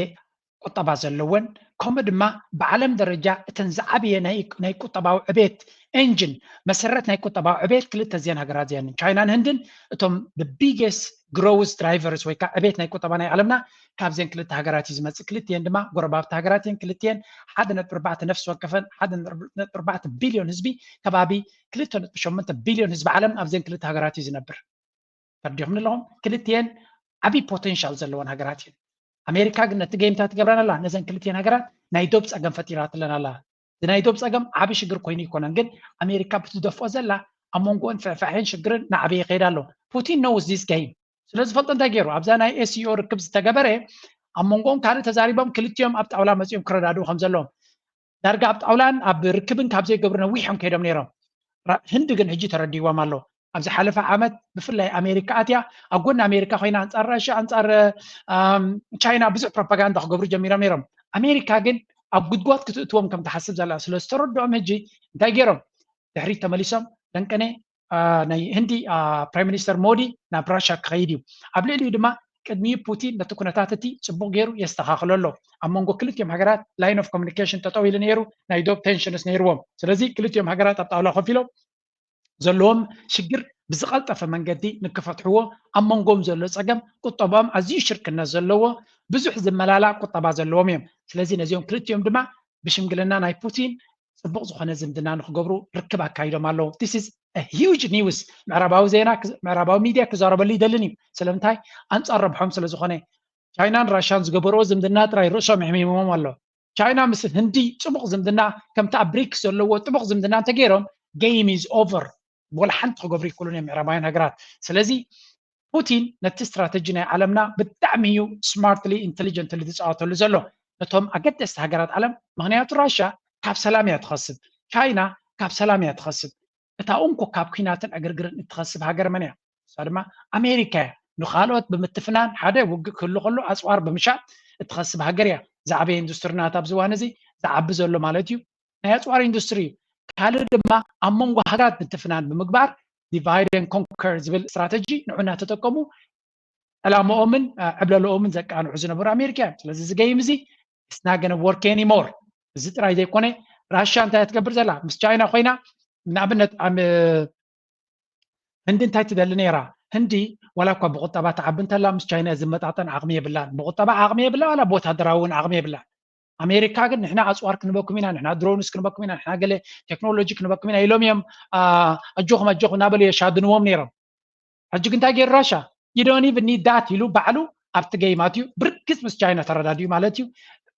[SPEAKER 10] ቁጠባ ዘለወን ከምኡ ድማ ብዓለም ደረጃ እተን ዝዓበየ ናይ ቁጠባዊ ዕቤት ኤንጂን መሰረት ናይ ቁጠባዊ ዕቤት ክልተ እዚአን ሃገራት እዚአን ቻይናን ህንድን እቶም the biggest growth drivers ወይ ከዓ ዕቤት ናይ ቁጠባ ናይ ዓለምና ካብዘን ክልተ ሃገራት እዩ ዝመፅእ ክልቲአን ድማ ጎረባብቲ ሃገራት እየን ክልቲአን 1.4 ነፍሲ ወከፈን 1.4 ቢልዮን ህዝቢ ከባቢ 2.8 ቢልዮን ህዝቢ ዓለም ኣብዘን ክልተ ሃገራት እዩ ዝነብር ፈርዲኹም ኣለኹም ክልቲአን ዓብይ ፖቴንሻል ዘለወን ሃገራት እየን أمريكا قلنا تجيمتها تجبرنا الله نزن كلتين هجرات نايدوبس أجمع فتيرات لنا الله نايدوبس أجمع عبي شجر كويني كونن جد أمريكا بتدفع زلا أمونجون فعين شجر نعبي غير له بوتين knows this game سلز فلتن تجيرو أبزانا SEO ركبز تجبره أمونجون كانت تزاريبهم كلتيهم أبت أولان مسيهم كردادو خمسة لهم درجة أبت أولان أب ركبن كابزي جبرنا ويحهم كيدا منيرهم هندقن هجي تردي ومالو أبز حلفة عمد بفلا أمريكا أتيا أقولنا أمريكا خينا أنصار رشا أنصار تشاينا بزع بروباغندا خبر جميرة ميرم أمريكا جن أبغض قوات كتوم كم تحسب زلا سلسترد أمجي دايرهم تحرير تمليسهم لأنكني ناي هندي برايم مينستر مودي نبراشا كايديو قبل اللي دما كدمي بوتين نتكون تاتتي سبوا غيرو يستحقلوا له أما نقول كل يوم هجرات لاين أوف كوميونيكيشن تطويل نيرو نايدوب تنشنس نيروهم سلزي كل يوم هجرات أبطأ خفيلو زلهم شجر بزغلت فمنجدي نكفتحوه أما نقوم زلوا سجم قطبام عزيز شركنا زلوا بزح زملالا قطبا زلوهم يوم سلزي نزيهم كل يوم دما بشمجلنا ناي بوتين سبق زخنا زمدنا نخجبرو ركبها كايدو مالو this is a huge news معرباو زينا معرباو ميديا كزارب اللي دلني سلامتاي أنصار ربحهم سلزخنا تشاينا راشان زجبرو زمدنا تراي رشا محميمهم والله تشاينا مثل هندي سبق زمدنا كم تعبريك زلوا سبق زمدنا تجيرهم game is over ولا حنت خجبري كلنا معرباين هجرات سلزي بوتين نت استراتيجينا عالمنا بالتعميو smartly intelligently تسعاته اللي زلوا نتهم أجد استهجرات عالم مغنيات راشا كاب سلامية تخصب تشاينا كاب سلامية تخصب تاونكو كاب كيناتن أجرجر تخصب هجر منيا صارما أمريكا نخالوت بمتفنان حدا كله أسوار بمشاء تخصب هجريا زعبي إندسترينا تابزوها نزي زعب زلوا مالتيو نهاية إندستري هذا دما أمم وحدات متفنان بمقبار divide and conquer زبل استراتيجي نحنا تتقمو على مؤمن قبل الأؤمن زك أنا حزنا برا أمريكا لازم زجاي مزي it's not gonna work anymore زت راي ده كونه راشا أنت هتكبر زلا مس تشاينا خوينا نابنت هندين تايت دلنيرا هندي ولا كوا بقطبات عبنت لا مس تشاينا زمت عطن عقمية بالله بقطبة عقمية بالله ولا بوت هدراون عقمية بالله أمريكا قلنا نحنا أسوار كنبكمينا نحنا درونس كنبكمينا نحنا قلة تكنولوجي كنبكمينا يلوميهم أجوخ نابل يشادنوهم نيرم أجوك أنت أجي راشا you don't even need that يلو بعلو أبتجي ماتيو بركز مس تشاينا ترى داديو مالتيو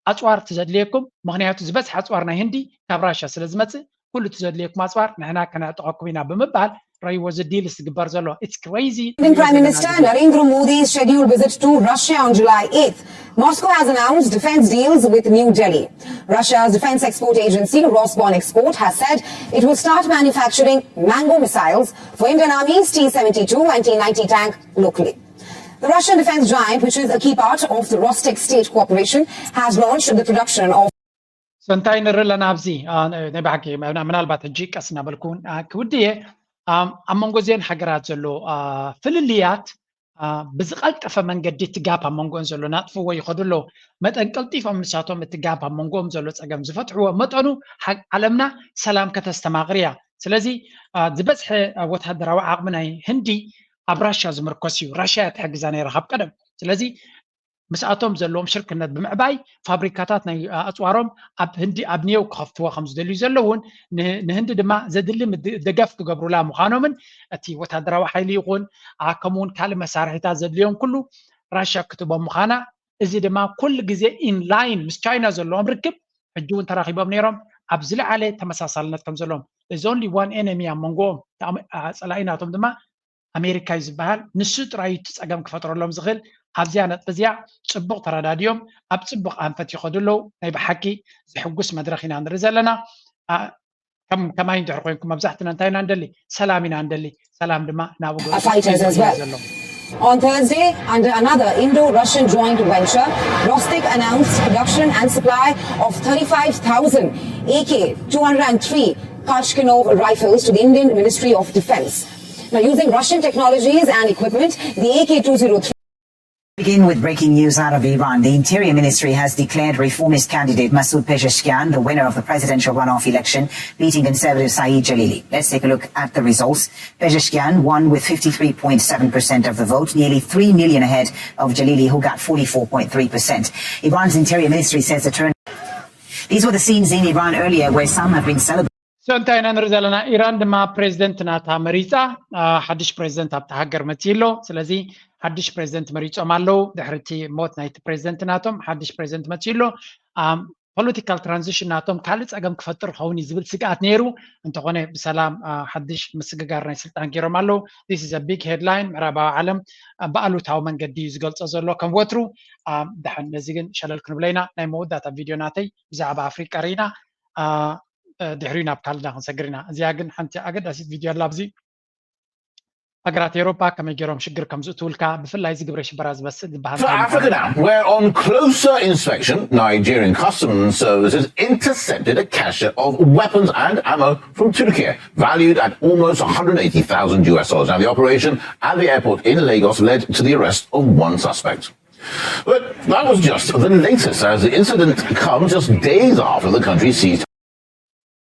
[SPEAKER 10] أسوار تزاد ليكم مغنياتو زبس أسوارنا هندي كبراشا سلزمت كله تزاد ليكم أسوار نحنا كنا تقومينا بمبال رأي was a deal استقبار زلوا it's crazy.
[SPEAKER 13] Prime Minister Narendra Modi's scheduled visit to Russia on July 8th. Moscow has announced defense deals with New Delhi. Russia's defense export agency, Rosbonexport, has said it will start manufacturing Mango missiles for Indian Army's T-72 and T-90 tank locally. The Russian defense giant, which is a key part of the Rostec State Corporation, has launched the production of
[SPEAKER 10] سنتين الرلا نابزي نبحكي من البات الجيك أسنا بالكون كودية أمم جزين حجرات زلوا فلليات ብዝቀልጠፈ መንገዲ ትጋብ ኣብ መንጎን ዘሎ ናጥፍዎ ይኸድሎ መጠን ቀልጢፎም ንሳቶም እትጋብ ኣብ መንጎም ዘሎ ፀገም ዝፈትሕዎ መጠኑ ዓለምና ሰላም ከተስተማቕር እያ ስለዚ ዝበዝሐ ወታደራዊ ዓቕሚ ናይ ህንዲ ኣብ ራሽያ ዝምርኮስ እዩ ራሽያ ትሕግዛ ነይራ ካብ ቀደም ስለዚ ምስኣቶም ዘለዎም ሽርክነት ብምዕባይ ፋብሪካታት ናይ ኣፅዋሮም ኣብ ህንዲ ኣብ ኒው ክኸፍትዎ ከም ዝደልዩ ዘለውን ንህንዲ ድማ ዘድሊ ደገፍ ክገብሩላ ምዃኖምን እቲ ወታደራዊ ሓይሊ ይኹን ከምኡውን ካልእ መሳርሒታት ዘድልዮም ኩሉ ራሽያ ክትቦም ምዃና እዚ ድማ ኩሉ ግዜ ኢንላይን ምስ ቻይና ዘለዎም ርክብ ሕጂ እውን ተራኺቦም ነይሮም ኣብ ዝለዓለ ተመሳሳልነት ከም ዘለዎም there's only one enemy ኣብ መንጎኦም ፀላኢናቶም ድማ ኣሜሪካ እዩ ዝበሃል ንሱ ጥራይ ፀገም ክፈጥረሎም ዝኽእል ኣብዚያ ነጥቢ እዚኣ ፅቡቕ ተረዳድዮም ኣብ ፅቡቕ ኣንፈት ይኸድለው ናይ ብሓቂ ዝሕጉስ መድረክ ኢና ንርኢ ዘለና ከማይ እንድሕር ኮይንኩም መብዛሕትና እንታይ ኢና ንደሊ ሰላም ኢና ንደሊ ሰላም ድማ ናብ ዘሎ
[SPEAKER 13] On Thursday, under another Indo-Russian joint venture, Rostec announced production and supply of 35,000 AK-203 Kashkinov rifles to the Indian Ministry of Defense. Now, using Russian technologies and equipment, the AK-203
[SPEAKER 14] Begin with breaking news out of Iran. The Interior Ministry has declared reformist candidate Masoud Pezeshkian the winner of the presidential runoff election, beating conservative Saeed Jalili. Let's take a look at the results. Pezeshkian won with 53.7% of the vote, nearly 3 million ahead of Jalili, who got 44.3%. Iran's Interior Ministry says the turn. These were the scenes in Iran earlier where some have been celebrating.
[SPEAKER 10] سنتين أنا رجالنا إيران دما بريزيدنت ناتا مريتا حدش بريزيدنت أبتا هاجر متيلو سلازي حدش بريزيدنت مريتا مالو دحرتي موت نايت بريزيدنت ناتهم حدش بريزيدنت متيلو political transition ناتهم كالت أجمع كفتر خوني زبل سقات نيرو أنت قناه بسلام حدش مسجار ناس سلطان كيرو مالو this is a big headline مرابع عالم بقالو تاو من قدي زقلت أزلو كم وترو دحن نزيجن شلل كنبلينا نايمود داتا فيديو ناتي بزعب أفريقيا رينا دحرينا بكالنا نسجرنا زياجن حنتي أجد أسيد فيديو لابزي أقرأت أوروبا كم يجرم شجر كم زتولكا بفلا يزيد بريش براز بس
[SPEAKER 9] For Africa now, where on closer inspection, Nigerian Customs Services intercepted a cache of weapons and ammo from Turkey, valued at almost $180,000 US. Now, the operation at the airport in Lagos led to the arrest of one suspect. But that was just the latest, as the incident comes just days after the country seized.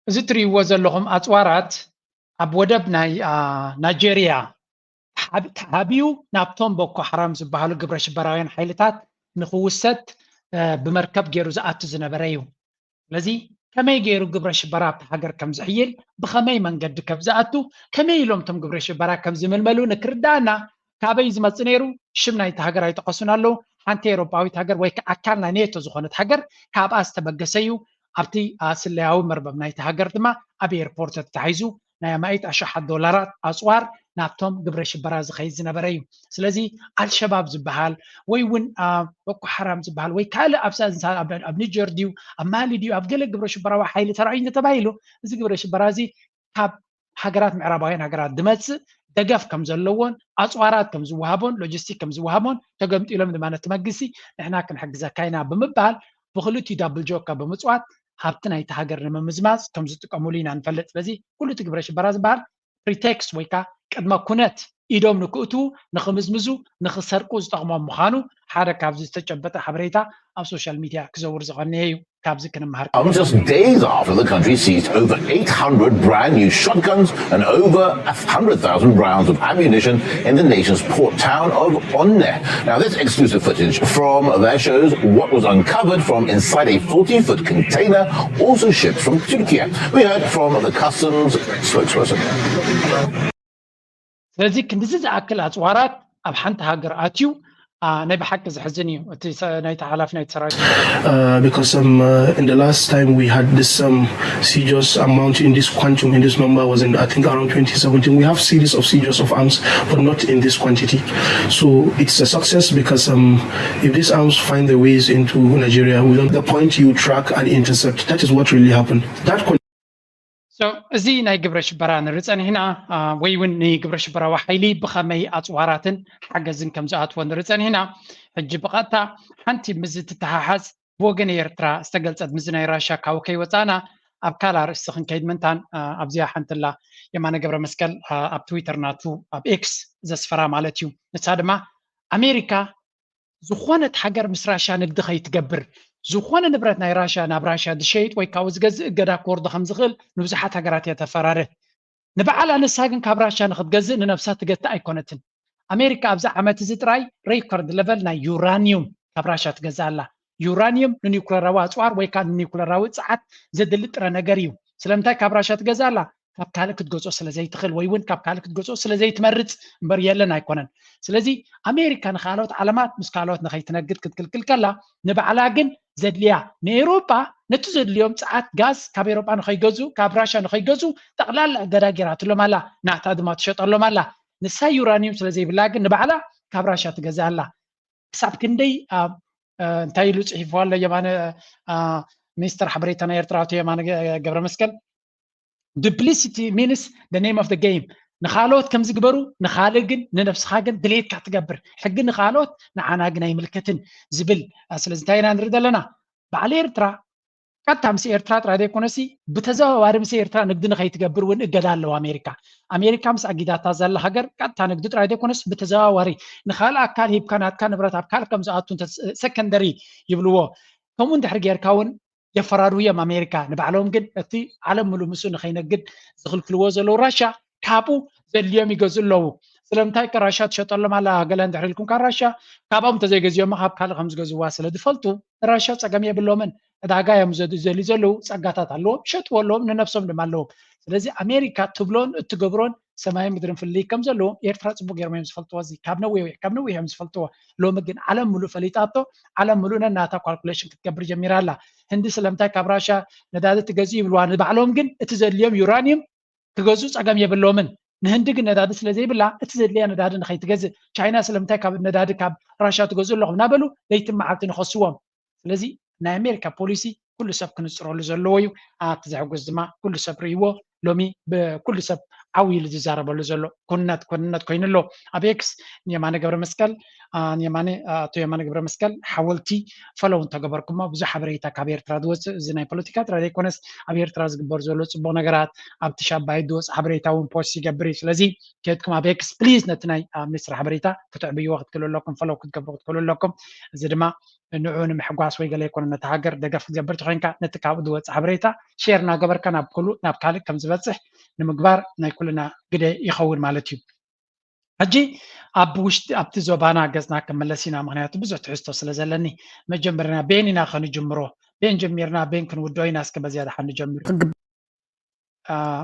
[SPEAKER 10] زتري وزلهم أطوارات أبودب نيجيريا حابيو نابتون بوكو حرام زبالو قبرش براين حيلتات نخوست بمركب جيرو زقات زنبريو لذي كما يجيرو قبرش برا بحجر كم زحيل بخمي من قد كبزاتو كما يلوم تم قبرش برا كم زمل ملو نكردانا كابي زمتنيرو شمنا يتهجر يتقصونا له حنتي أوروباوي تهجر ويك أكلنا نيتو زخونة هجر كاب أستبقسيو أبتي أسلعو مربب نايت هاجر دما أبي إيربورت تحيزو نايا مايت $1,000 أسوار نابتهم قبرش براز خيز نبريو سلازي الشباب زبحال ويون وكو حرام زبحال ويكالا أبساز إنسان أبني جرديو أمالي ديو أبقلق قبرش براوا حيلي ترعين تبايلو زي قبرش برازي كاب حاجرات معرباين حاجرات دمتس دقف كم زلون أسوارات كم زوهابون لوجستيك كم زوهابون تقمت إلهم دمانة تمقسي نحنا كن حق زكاينا بمبال بخلوتي دابل جوكا بمصوات هابتنا يتهاجر مزماز كم زتقامولين عن فلت بزي كله تقبرش براز بار بريتكست ويكا قد ما كنت إيدوم نكوتو نخمزمزو نخسرقو زتقامو مخانو حدا كابز استجبت حبريتا أو سوشيال ميديا كزور زغنيهيو كابز كنا مهار
[SPEAKER 9] Just days after the country seized over 800 brand new shotguns and over 100,000 rounds of ammunition in the nation's port town of Onne. Now, this exclusive footage from there shows what was uncovered from inside a 40-foot container, also shipped from Turkey. We heard from the customs spokesperson.
[SPEAKER 10] ስለዚህ ክንዲዚ ዝኣክል ኣፅዋራት ኣብ ሓንቲ ሃገር ኣትዩ ናይ ብሓቂ ዝሕዝን እዩ እቲ ናይቲ ሓላፊ ናይቲ ሰራዊት
[SPEAKER 15] because in the last time we had this seizures amount in this quantum in this number was in I think around 2017 we have series of seizures of arms but not in this quantity so it's a success because if these arms find their ways into Nigeria within the point you track and intercept that is what really happened that
[SPEAKER 10] So, زي ناي قبر شبرا نرزن هنا ويون ني قبر شبرا وحيلي بخمي أطواراتن حجزن كم زات ونرزن هنا حج بقاتا حنتي مزت تحاحز بوغن يرترا استقلت مزنا يراشا كاوكي وطانا أبكالا رسخن كيد منتان أبزيا حنت الله يمانا قبر مسكال أب تويتر ناتو أب إكس زسفرا مالتيو نتسادما أمريكا زخونة حجر مس راشا نقد خيتجبر زخونة نبرت ناي راشا ناب راشا دشيت ويكاوز جز جدا كورد خمزغل نبزحات حجرات يتفراره نبعل أنا ساجن كابراشا نخد جز نفسها تجت أيقونتن أمريكا أبزع عمت زتراي ريكورد ليفل نا يورانيوم كابراشا تجزالا يورانيوم نيوكلير روات وار ويكان نيوكلير روات ساعات زدلت رنجريو سلامتا كابراشا تجزالا كاب كالك تجوزو سلازي تخل ويون كاب كالك تجوزو سلازي تمرت بريالنا أيقونن سلازي أمريكا نخالوت علامات مسكالوت نخيت نجد كل كلا نبعلا جن زدليا نيروبا نتزد اليوم ساعات غاز كاب أوروبا نخي جوزو كابراشا نخي جوزو تقلال جراجرات له مالا نعتاد ما تشط له مالا نسا يورانيوم سلازي بلاجن نبعلا كابراشا تجزالا حساب كندي انتايلو صحيفوا له يمان مستر حبريتنا يرتراوت يمان جبر مسكن duplicity means the name of the game نخالوت كم زجبرو نخالجن ننفس خاجن دليت كاتجبر حق نخالوت نعنا جناي ملكتن زبل أصل نرد لنا بعلير ترى كاتم سير ترى ترى كونسي بتزاو وارم سير ترى نقدر نخيت جبر ون الجدال لو أمريكا مس أجدات تزال هجر كاتم نقدر ترى كونس بتزاو واري نخال أكال هيب كان برات أكال كم زاتون سكندري يبلوه كمون تحرجير كون يفراروا يم أمريكا نبعلهم جد أتي عالم ملو مسون خينا جد دخل كلوز لو راشا كابو زي اليوم يجوزوا له سلام تاي كراشات شطر لهم على جلان دحرلكم كراشا كابهم تزيج يوم ما هب كال خمس جزء واصل دفلتو راشات سجمية باللومن دعاء يوم زي اللي زلوا سجاتات علوم شت واللوم نفسهم لمالوم لذي أمريكا تبلون تجبرون سماهم مدرن في اللي كم زلوا يرتفع صبوا جرمي مسفلتوا زي كابنا ويا مسفلتوا لو مجن عالم ملو فليتاتو عالم ملونا ناتا كالكوليشن تكبر جميرة هندي سلامتا كابراشا ندادة تجزي بالوان بعلوم جن اتزل اليوم يورانيوم تجزوس أجمع يبلومن نهندق ندادة سلزي بالله اتزل لي ندادة نخيت تجزي شاينا سلامتا كاب ندادة كاب راشا تجزو لهم نابلو ليتم معتن خصوهم لذي نا أمريكا بوليسي كل سب كنسرول زلويو تزعج الزما كل سب ريوه لومي بكل سب عويل جزارة بلوزلو كنت كوين له أبيكس نيمانة قبر مسكال نيمانة تويمانة قبر مسكال حاولتي فلو أنت قبركم ما بزح بريتا كبير ترادوس زناي بوليتيكا ترادي كونس أبير تراز قبر زولوس بونغرات أبتشاب بايدوس حبريتا ونبوسي قبريش لذي كيدكم أبيكس بليز نتناي مصر حبريتا كتعبي وقت كل لكم فلو كنت قبر كل لكم زدما نوعون محقواس ويقال يكون نتهاجر دقف قبرت خينكا نتكاود واتس حبريتا شيرنا قبر كان بكلو نابكالك كم زبصح نمقبار نايكلنا قد يخور مالتي أجي أبوشت أبتزوبانا جزنا كملسينا مغنيات بزوت حستو سلازلني مجمرنا بيننا خن جمرو بين جميرنا بين كن ودوينا اسك بزيادة حن جمر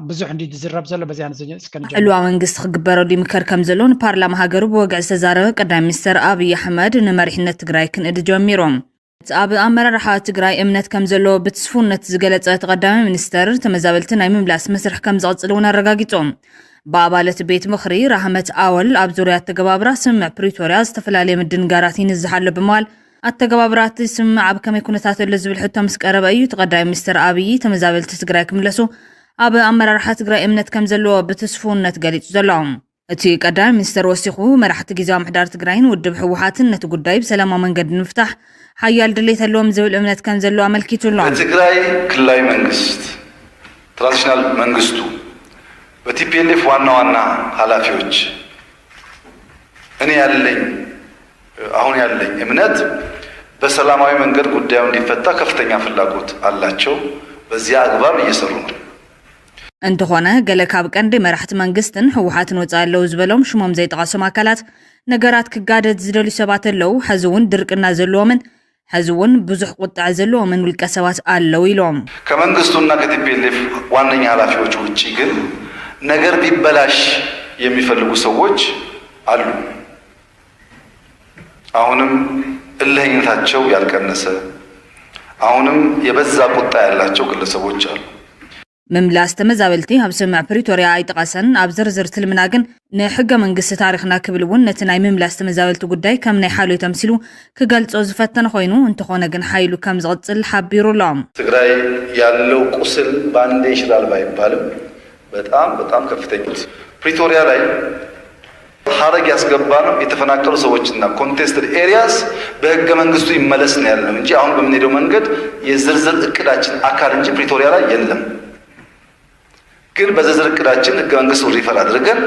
[SPEAKER 10] بزوح عندي دزرب زلو بزيادة اسكن جمر
[SPEAKER 7] علوا منقص خقبرو دي مكر كمزلون بارلام هاجرو بوقع سزارة قدام مستر أبي أحمد نمرحنا تقراي كن إد جميروم أبي أمر رح تقراي إمنت كمزلو بتسفون تزجلت قدام منستر تمزابلتنا يمبلاس مسرح كمزات لونا رجاجتهم بابالة بيت مخري رحمت أول أبزوريات تجبابرة سمع بريتوريا استفلالي من الدنجاراتين الزحل بمال التجبابرات سمع بكم يكون تاتو لزبل حتى مسك أربعي تقدم مستر أبي تمزابل تسقراي كملسو أبي أمر رح تقراي إمنت كمزلو بتسفون نتجلت زلهم أتي قدام مستر وسيخو مرح تجزام حدار تقراين ودب حوحاتن نتقداي بسلامة من قد نفتح حيال دليت اللوم زبل إمنت كمزلو عمل كيتو لهم
[SPEAKER 16] تقراي كلاي منجست ترانسيشنال منجستو በቲፒኤልኤፍ ዋና ኃላፊዎች እኔ አሁን ያለኝ እምነት በሰላማዊ መንገድ ጉዳዩ እንዲፈታ ከፍተኛ ፍላጎት አላቸው በዚያ አግባብ እየሰሩ ነው
[SPEAKER 7] እንተኾነ ገለ ካብ ቀንዲ መራሕቲ መንግስትን ህወሓትን ወጻለው ዝበሎም ሽሞም ዘይጠቐሶም አካላት ነገራት ክጋደድ ዝደልዩ ሰባት ኣለው ሕዝውን ድርቅና ዘለዎምን ሕዝውን ብዙሕ ቁጣዕ ዘለዎምን ውልቀ ሰባት ኣለው ኢሎም
[SPEAKER 16] ከመንግስቱና ከቲፒኤልኤፍ ዋነኛ ኃላፊዎች ውጪ ግን ነገር ቢበላሽ የሚፈልጉ ሰዎች አሉ አሁንም እልህኝነታቸው ያልቀነሰ አሁንም የበዛ ቁጣ ያላቸው ግለሰቦች አሉ
[SPEAKER 7] مملاس تمزابلتي هب سمع بريتوريا ايتقاسن اب زرزر تلمنا ግን ንሕገ መንግስቲ ታሪኽና ክብል እውን ነቲ ናይ ምምላስ ተመዛበልቲ ጉዳይ ከም ናይ ሓልዮ ተምሲሉ ክገልጾ ዝፈተነ ኮይኑ እንተኾነ ግን ሓይሉ ከም ዝቕጽል ሓቢሩሎም
[SPEAKER 16] ትግራይ ያለው ቁስል ባንዴ ይችላል ባይባልም በጣም ከፍተኛ ፕሪቶሪያ ላይ ሐረግ ያስገባ ነው የተፈናቀሉ ሰዎችና ኮንቴስትድ ኤሪያስ በህገ መንግስቱ ይመለስ ነው ያለው እንጂ አሁን በምንሄደው መንገድ የዝርዝር እቅዳችን አካል እንጂ ፕሪቶሪያ ላይ የለም ግን በዝርዝር እቅዳችን ህገ መንግስቱ ሪፈር አድርገን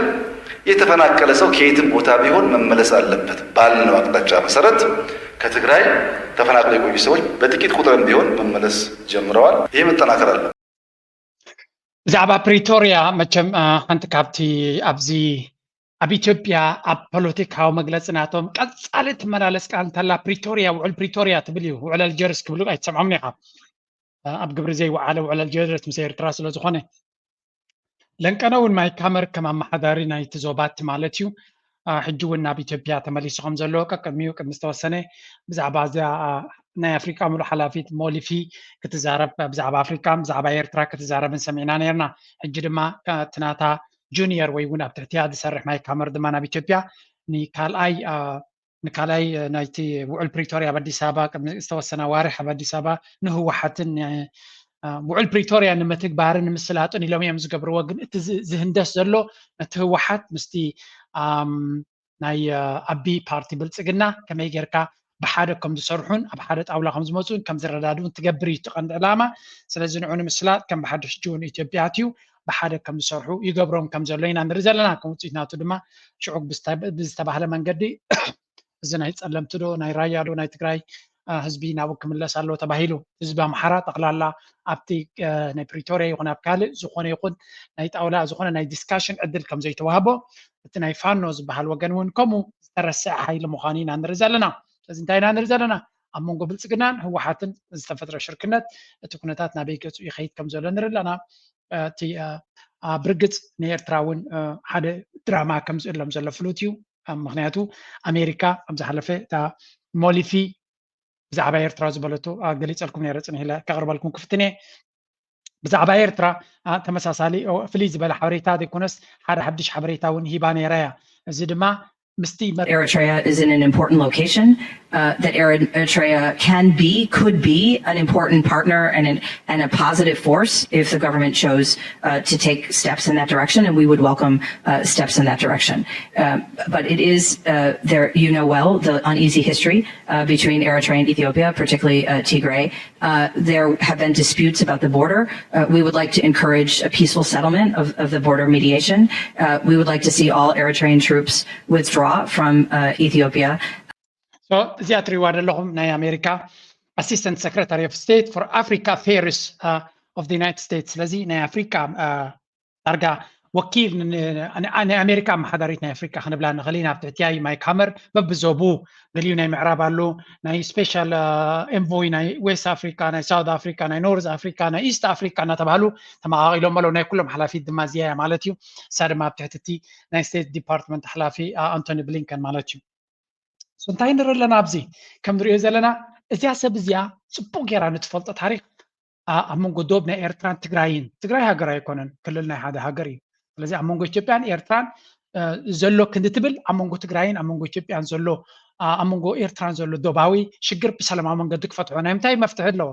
[SPEAKER 16] የተፈናቀለ ሰው ከየትም ቦታ ቢሆን መመለስ አለበት ባልነው አቅጣጫ መሰረት ከትግራይ ተፈናቅለው የቆዩ ሰዎች በጥቂት ቁጥርም ቢሆን መመለስ ጀምረዋል። ይሄ መጠናከር አለ።
[SPEAKER 10] ብዛዕባ ፕሪቶሪያ መቸም ሓንቲ ካብቲ ኣብዚ ኣብ ኢትዮጵያ ኣብ ፖለቲካዊ መግለፂ ናቶም ቀፃሊ ትመላለስ ቃል እንተላ ፕሪቶሪያ ውዕል ፕሪቶሪያ ትብል እዩ። ውዕል አልጀርስ ክብሉ ኣይትሰምዖም ኒኻ ኣብ ግብሪ ዘይወዓለ ውዕል አልጀርስ ምስ ኤርትራ ስለ ዝኾነ ለንቀነ እውን ማይ ካመር ከም ኣመሓዳሪ ናይቲ ዞባት ማለት እዩ ሕጂ እውን ናብ ኢትዮጵያ ተመሊሱ ከም ዘለዎ ቅድሚኡ ቅድሚ ዝተወሰነ ብዛዕባ እዚኣ ናይ ኣፍሪቃ ሙሉእ ሓላፊት ሞሊፊ ክትዛረብ ብዛዕባ ኣፍሪቃ ብዛዕባ ኤርትራ ክትዛረብን ሰሚዕና ነርና። ሕጂ ድማ ትናታ ጁኒየር ወይ እውን ኣብ ትሕቲያ ዝሰርሕ ማይ ካመር ድማ ናብ ኢትዮጵያ ንካልኣይ ናይቲ ውዕል ፕሪቶሪያ ኣብ ኣዲስ ኣበባ ቅድሚ ዝተወሰነ ዋርሕ ኣብ ኣዲስ ኣበባ ንህወሓትን ውዕል ፕሪቶሪያ ንምትግባርን ንምስላጥን ኢሎም እዮም ዝገብርዎ። ግን እቲ ዝህንደስ ዘሎ ነቲ ህወሓት ምስቲ ናይ ኣቢ ፓርቲ ብልፅግና ከመይ ጌርካ ብሓደ ከም ዝሰርሑን ኣብ ሓደ ጣውላ ከም ዝመፁን ከም ዝረዳድኡን ትገብር እዩ ትቐንዲ ዕላማ። ስለዚ ንዑ ንምስላጥ ከም ብሓድሽ ጅውን ኢትዮጵያ ኣትዩ ብሓደ ከም ዝሰርሑ ይገብሮም ከም ዘሎ ኢና ንርኢ ዘለና። ከም ውፅኢት ናቱ ድማ ሽዑቅ ብዝተባህለ መንገዲ እዚ ናይ ፀለምቲ ዶ ናይ ራያ ዶ ናይ ትግራይ ህዝቢ ናብኡ ክምለስ ኣሎ ተባሂሉ ህዝቢ ኣምሓራ ጠቕላላ ኣብቲ ናይ ፕሪቶሪያ ይኹን ኣብ ካልእ ዝኾነ ይኹን ናይ ጣውላ ዝኾነ ናይ ዲስካሽን ዕድል ከም ዘይተዋህቦ እቲ ናይ ፋኖ ዝበሃል ወገን እውን ከምኡ ዝተረስዐ ሓይሊ ምዃኑ ኢና ንርኢ ዘለና። ስለዚ እንታይ ኢና ንርኢ ዘለና ኣብ መንጎ ብልፅግናን ህወሓትን ዝተፈጥረ ሽርክነት እቲ ኩነታት ናበይ ገፁ ይኸይድ ከም ዘሎ ንርኢ ኣለና። እቲ ብርግፅ ንኤርትራ እውን ሓደ ድራማ ከም ዝእሎም ዘሎ ፍሉጥ እዩ። ምክንያቱ ኣሜሪካ ኣብ ዝሓለፈ እታ ሞሊፊ ብዛዕባ ኤርትራ ዝበለቶ ገሊፀልኩም ነይረ ፅኒሕ ኢለ ከቕርበልኩም ክፍትነ ብዛዕባ ኤርትራ ተመሳሳሊ ፍልይ ዝበለ ሓበሬታ ዘይኮነስ ሓደ ሓድሽ ሓበሬታ እውን ሂባ ነይራ እያ። እዚ ድማ
[SPEAKER 12] Eritrea is in an important location, that Eritrea could be an important partner and a positive force if the government chose to take steps in that direction, and we would welcome steps in that direction. But it is, there, you know well, the uneasy history between Eritrea and Ethiopia, particularly Tigray. There have been disputes about the border. We would like to encourage a peaceful settlement of the border mediation. We would like to see all Eritrean troops withdraw from Ethiopia.
[SPEAKER 10] So እዚኣ ትሪእዋ ዘለኹም ናይ ኣሜሪካ ኣሲስተንት ሰክረታሪ ኦፍ ስቴት ፎር ኣፍሪካ ፌርስ ኦፍ ዩናይትድ ስቴትስ። ስለዚ ናይ ኣፍሪካ ዳርጋ ወኪል ናይ ኣሜሪካ ኣመሓዳሪት ናይ ኣፍሪካ ክንብላ ንኽእል ኢና። ኣብ ትሕቲያ ማይክ ሃመር በብዞቡ ገሊኡ ናይ ምዕራብ ኣሎ፣ ናይ ስፔሻል ኤንቮይ ናይ ዌስት ኣፍሪካ፣ ናይ ሳውት ኣፍሪካ፣ ናይ ኖርዝ ኣፍሪካ፣ ናይ ኢስት ኣፍሪካ እናተባሃሉ ተመቃቂሎም ኣለዉ። ናይ ኩሎም ሓላፊት ድማ እዚያ ማለት እዩ። እሳ ድማ ኣብ ትሕቲ እቲ ናይ ስቴት ዲፓርትመንት ሓላፊ ኣንቶኒ ብሊንከን ማለት እዩ። እንታይ ንርኢ ኣለና ኣብዚ ከም ንሪኦ ዘለና እዚኣ ሰብ እዚኣ ፅቡቅ ጌራ ንትፈልጦ ታሪክ ኣብ መንጎ ዶብ ናይ ኤርትራን ትግራይን ትግራይ ሃገር ኣይኮነን ክልል ናይ ሓደ ሃገር እዩ። ስለዚ ኣብ መንጎ ኢትዮጵያን ኤርትራን ዘሎ ክንዲ ትብል ኣብ መንጎ ትግራይን ኣብ መንጎ ኢትዮጵያን ዘሎ ኣብ መንጎ ኤርትራን ዘሎ ዶባዊ ሽግር ብሰላማዊ መንገዲ ክፈትሖ ናይ ምንታይ መፍትሒ ኣለዎ?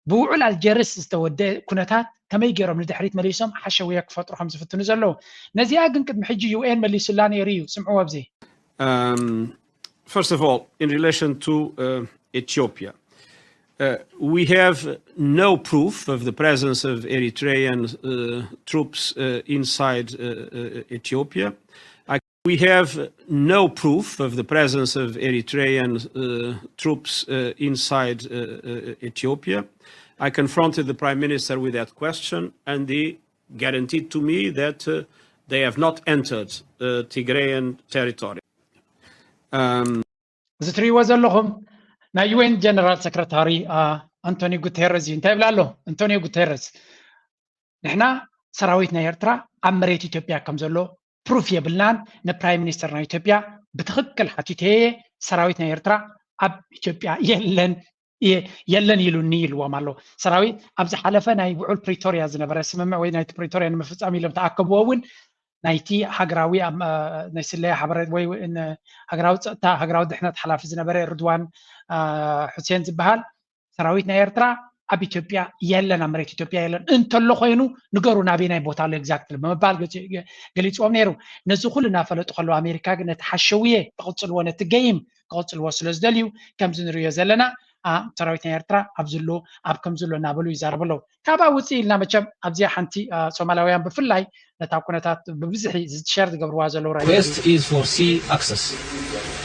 [SPEAKER 10] ብውዕል አልጀርስ ዝተወደአ ኩነታት ከመይ ገይሮም ንድሕሪት መሊሶም ሓሸውያ ክፈጥሩ ከም ዝፍትኑ ዘለዉ ነዚኣ ግን ቅድሚ ሕጂ ዩኤን መሊሱላ ነይሩ እዩ። ስምዑ ኣብዚ
[SPEAKER 6] First of all, in relation to Ethiopia, we have no proof of the presence of Eritrean troops inside Ethiopia. We have no proof of the presence of Eritrean troops inside Ethiopia. I confronted the Prime Minister with that question, and he guaranteed to me that they have not entered Tigrayan territory.
[SPEAKER 10] እዚ ትሪእዎ ዘለኹም ናይ ዩኤን ጀነራል ሰክረታሪ አንቶኒ ጉቴረስ እዩ። እንታይ ይብላ ኣሎ አንቶኒዮ ጉቴረስ? ንሕና ሰራዊት ናይ ኤርትራ ኣብ መሬት ኢትዮጵያ ከም ዘሎ ፕሩፍ የብልናን ንፕራይም ሚኒስተር ናይ ኢትዮጵያ ብትክክል ሓቲተየ ሰራዊት ናይ ኤርትራ ኣብ ኢትዮጵያ የለን ኢሉኒ ኢልዎም ኣሎ። ሰራዊት ኣብ ዝሓለፈ ናይ ውዕል ፕሪቶሪያ ዝነበረ ስምምዕ ወይ ናይቲ ፕሪቶሪያ ንምፍፃም ኢሎም ተኣከብዎ እውን ናይቲ ሃገራዊ ናይ ስለያ ሓበሬት ወይ ሃገራዊ ፀጥታ ሃገራዊ ድሕነት ሓላፊ ዝነበረ ርድዋን ሁሴን ዝበሃል ሰራዊት ናይ ኤርትራ ኣብ ኢትዮጵያ የለን ኣብ መሬት ኢትዮጵያ የለን እንተሎ ኮይኑ ንገሩ ናበይ ናይ ቦታ ኣሎ ኤግዛክትሊ ብምባል ገሊፅዎም ነይሩ። ነዚ ኩሉ እናፈለጡ ከለዉ ኣሜሪካ ግን ነቲ ሓሸውየ ተቕፅልዎ ነቲ ገይም ክቕፅልዎ ስለ ዝደልዩ ከምዚ ንሪኦ ዘለና ሰራዊት ኤርትራ ኣብዝሎ ኣብ ከምዝሎ እናበሉ ይዛረብለው ካብኣ ውፅእ ኢልና መቸም ኣብዚያ ሓንቲ ሶማላውያን ብፍላይ ነታ ኩነታት ብብዝሒ ዝትሸር ዝገብርዋ ዘለው
[SPEAKER 17] Request is for sea access.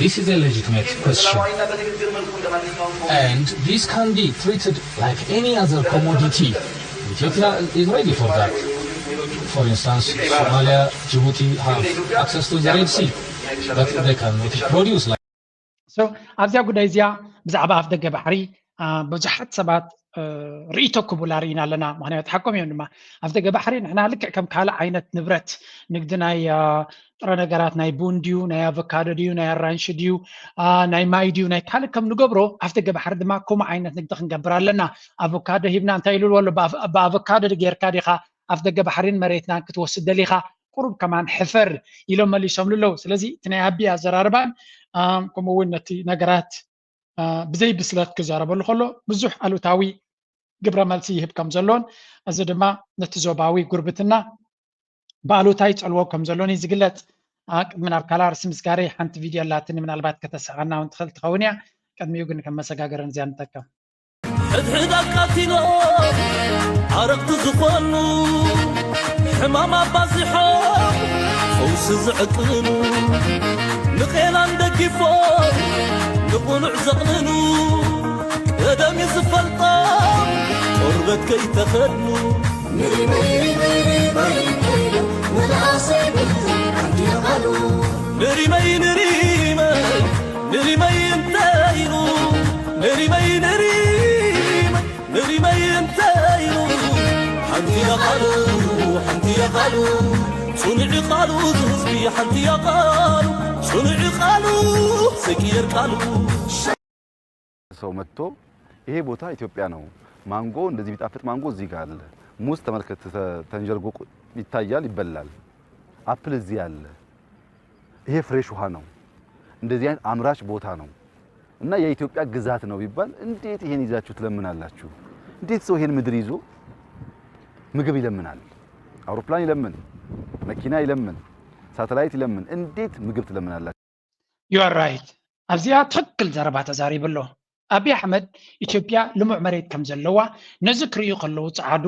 [SPEAKER 17] This is a legitimate question. And this can be treated like any other commodity. Ethiopia is ready for that. For instance, Somalia, Djibouti have access to the Red Sea, but they cannot produce like.
[SPEAKER 10] So, ኣብዚያ ጉዳይ እዚኣ ብዛዕባ ኣፍ ደገ ባሕሪ ብዙሓት ሰባት ርእይቶ ክቡላር ኢና ኣለና ምክንያቱ ሓቆም እዮም ድማ ኣፍ ደገ ባሕሪ ንሕና ልክዕ ከም ካልእ ዓይነት ንብረት ንግዲ ናይ ጥረ ነገራት ናይ ቡን ድዩ ናይ ኣቮካዶ ድዩ ናይ ኣራንሺ ድዩ ናይ ማይ ድዩ ናይ ካልእ ከም ንገብሮ ኣፍ ደገ ባሕሪ ድማ ከምኡ ዓይነት ንግዲ ክንገብር ኣለና ኣቮካዶ ሂብና እንታይ ኢሉዎ ኣሎ ብኣቮካዶ ጌርካ ዲኻ ኣፍ ደገ ባሕሪን መሬትናን ክትወስድ ደሊኻ ቁሩብ ከማን ሕፈር ኢሎም መሊሶም ኣለው ስለዚ እቲ ናይ ኣብያ ኣዘራርባን ከምኡ እውን ነቲ ነገራት ብዘይ ብስለት ክዛረበሉ ከሎ ብዙሕ ኣሉታዊ ግብረ መልሲ ይህብ ከም ዘሎን እዚ ድማ ነቲ ዞባዊ ጉርብትና ብኣሉታይ ፀልዎ ከም ዘሎን እዩ ዝግለፅ ቅድሚ ናብ ካልእ ርእሲ ምስጋሪ ሓንቲ ቪድዮ ኣላትኒ ምናልባት ከተሰዓና እውን ትኽእል ትኸውን እያ ቅድሚኡ ግን ከም መሰጋገርን እዚኣ ንጠቀም
[SPEAKER 18] ሕድሕድ ኣቃቲሎ ዓረቕቲ ዝኾኑ ሕማም ኣባዚሖም ፈውሲ ዝዕቅኑ ንኼና እንደጊፎም ንቑኑዕ ዘቕንኑ ቀደም ዝፈልጦም ቆርበት ከይተኸድኑ ንሪመይ ንሪመይ እንተይኑ ንሪመይ እንተይኑ ሓንቲ የቓሉ صنع قالوا زهزبي حتى يقالوا صنع قالوا سكير قالوا
[SPEAKER 8] ሰው መጥቶ ይሄ ቦታ ኢትዮጵያ ነው ማንጎ እንደዚህ ቢጣፍጥ ማንጎ እዚህ ጋር አለ ሙዝ ተመልከት ተንጀርጎ ይታያል ይበላል አፕል እዚህ አለ ይሄ ፍሬሽ ውሃ ነው እንደዚህ አይነት አምራች ቦታ ነው እና የኢትዮጵያ ግዛት ነው ቢባል እንዴት ይሄን ይዛችሁ ትለምናላችሁ እንዴት ሰው ይሄን ምድር ይዞ ምግብ ይለምናል አውሮፕላን ይለምን መኪና ይለምን ሳተላይት ይለምን እንዴት ምግብ ትለምናላችሁ
[SPEAKER 10] you are right ኣብዚያ ትክክል ዘረባ ተዛሪብሎ አብይ አሕመድ ኢትዮጵያ ልሙዕ መሬት ከም ዘለዋ ነዚ ክሪኡ ከለው ጻዓዱ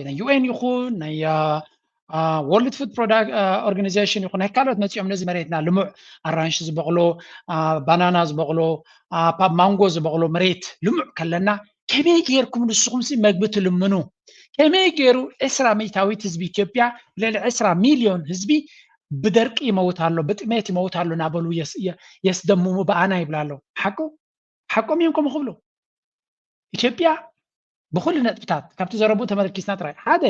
[SPEAKER 10] ናይ ዩኤን ይኹን ናይ ወርልድ ፉድ ፕሮዳክት ኦርጋናይዜሽን ይኹን ናይ ካልኦት መፅኦም ነዚ መሬትና ልሙዕ ኣራንሺ ዝበቕሎ ባናና ዝበቕሎ ማንጎ ዝበቕሎ መሬት ልሙዕ ከለና ከመይ ጌርኩም ንስኹም መግቢ ትልምኑ ከመይ ገይሩ 10 ሚሊዮን ህዝቢ ኢትዮጵያ ልዕሊ 10 ሚሊዮን ህዝቢ ብደርቂ ይመውታሉ ብጥሜት ይመውታሉ ናበሉ የስደምሙ በአና ይብላሉ ሓቆም እዮም ከም ክብሉ ኢትዮጵያ ብኩሉ ነጥብታት ካብቲ ዘረቡ ተመልኪስና ጥራይ ሓደ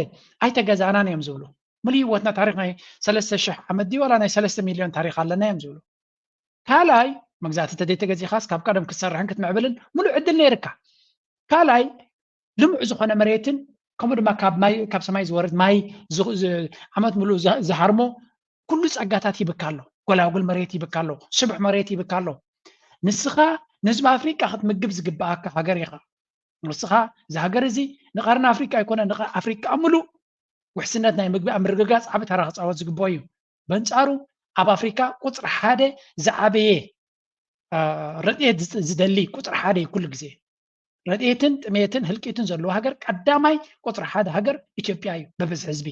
[SPEAKER 10] ኣይተገዛእናን እዮም ዝብሉ ሙሉእ ህይወትና ታሪክ ናይ 3000 ዓመት ዲ ወላ ናይ 3 ሚሊዮን ታሪክ ኣለና እዮም ዝብሉ ካልኣይ መግዛእቲ ተደይተገዚኻስ ካብ ቀደም ክትሰርሕን ክትምዕብልን ሙሉእ ዕድል ነይርካ ካልኣይ ልሙዕ ዝኾነ መሬትን ከምኡ ድማ ካብ ሰማይ ዝወርድ ማይ ዓመት ሙሉእ ዝሃርሞ ኩሉ ጸጋታት ይብካሎ ጎላጉል መሬት ይብካሎ ስቡሕ መሬት ይብካሎ ንስኻ ንህዝቢ ኣፍሪቃ ክትምግብ ዝግባኣካ ሃገር ኢኻ ንስኻ እዚ ሃገር እዚ ንቐርኒ ኣፍሪቃ ኣይኮነ ንኣፍሪቃ ሙሉእ ውሕስነት ናይ ምግቢ ኣብ ምርግጋፅ ዓቢ ተራ ክፃወት ዝግብኦ እዩ በንፃሩ ኣብ ኣፍሪካ ቁፅሪ ሓደ ዝዓበየ ረድኤት ዝደሊ ቁፅሪ ሓደ እዩ ኩሉ ግዜ ረድኤትን ጥሜትን ህልቂትን ዘለዎ ሃገር ቀዳማይ ቁፅሪ ሓደ ሃገር ኢትዮጵያ እዩ በብዝሒ ህዝቢ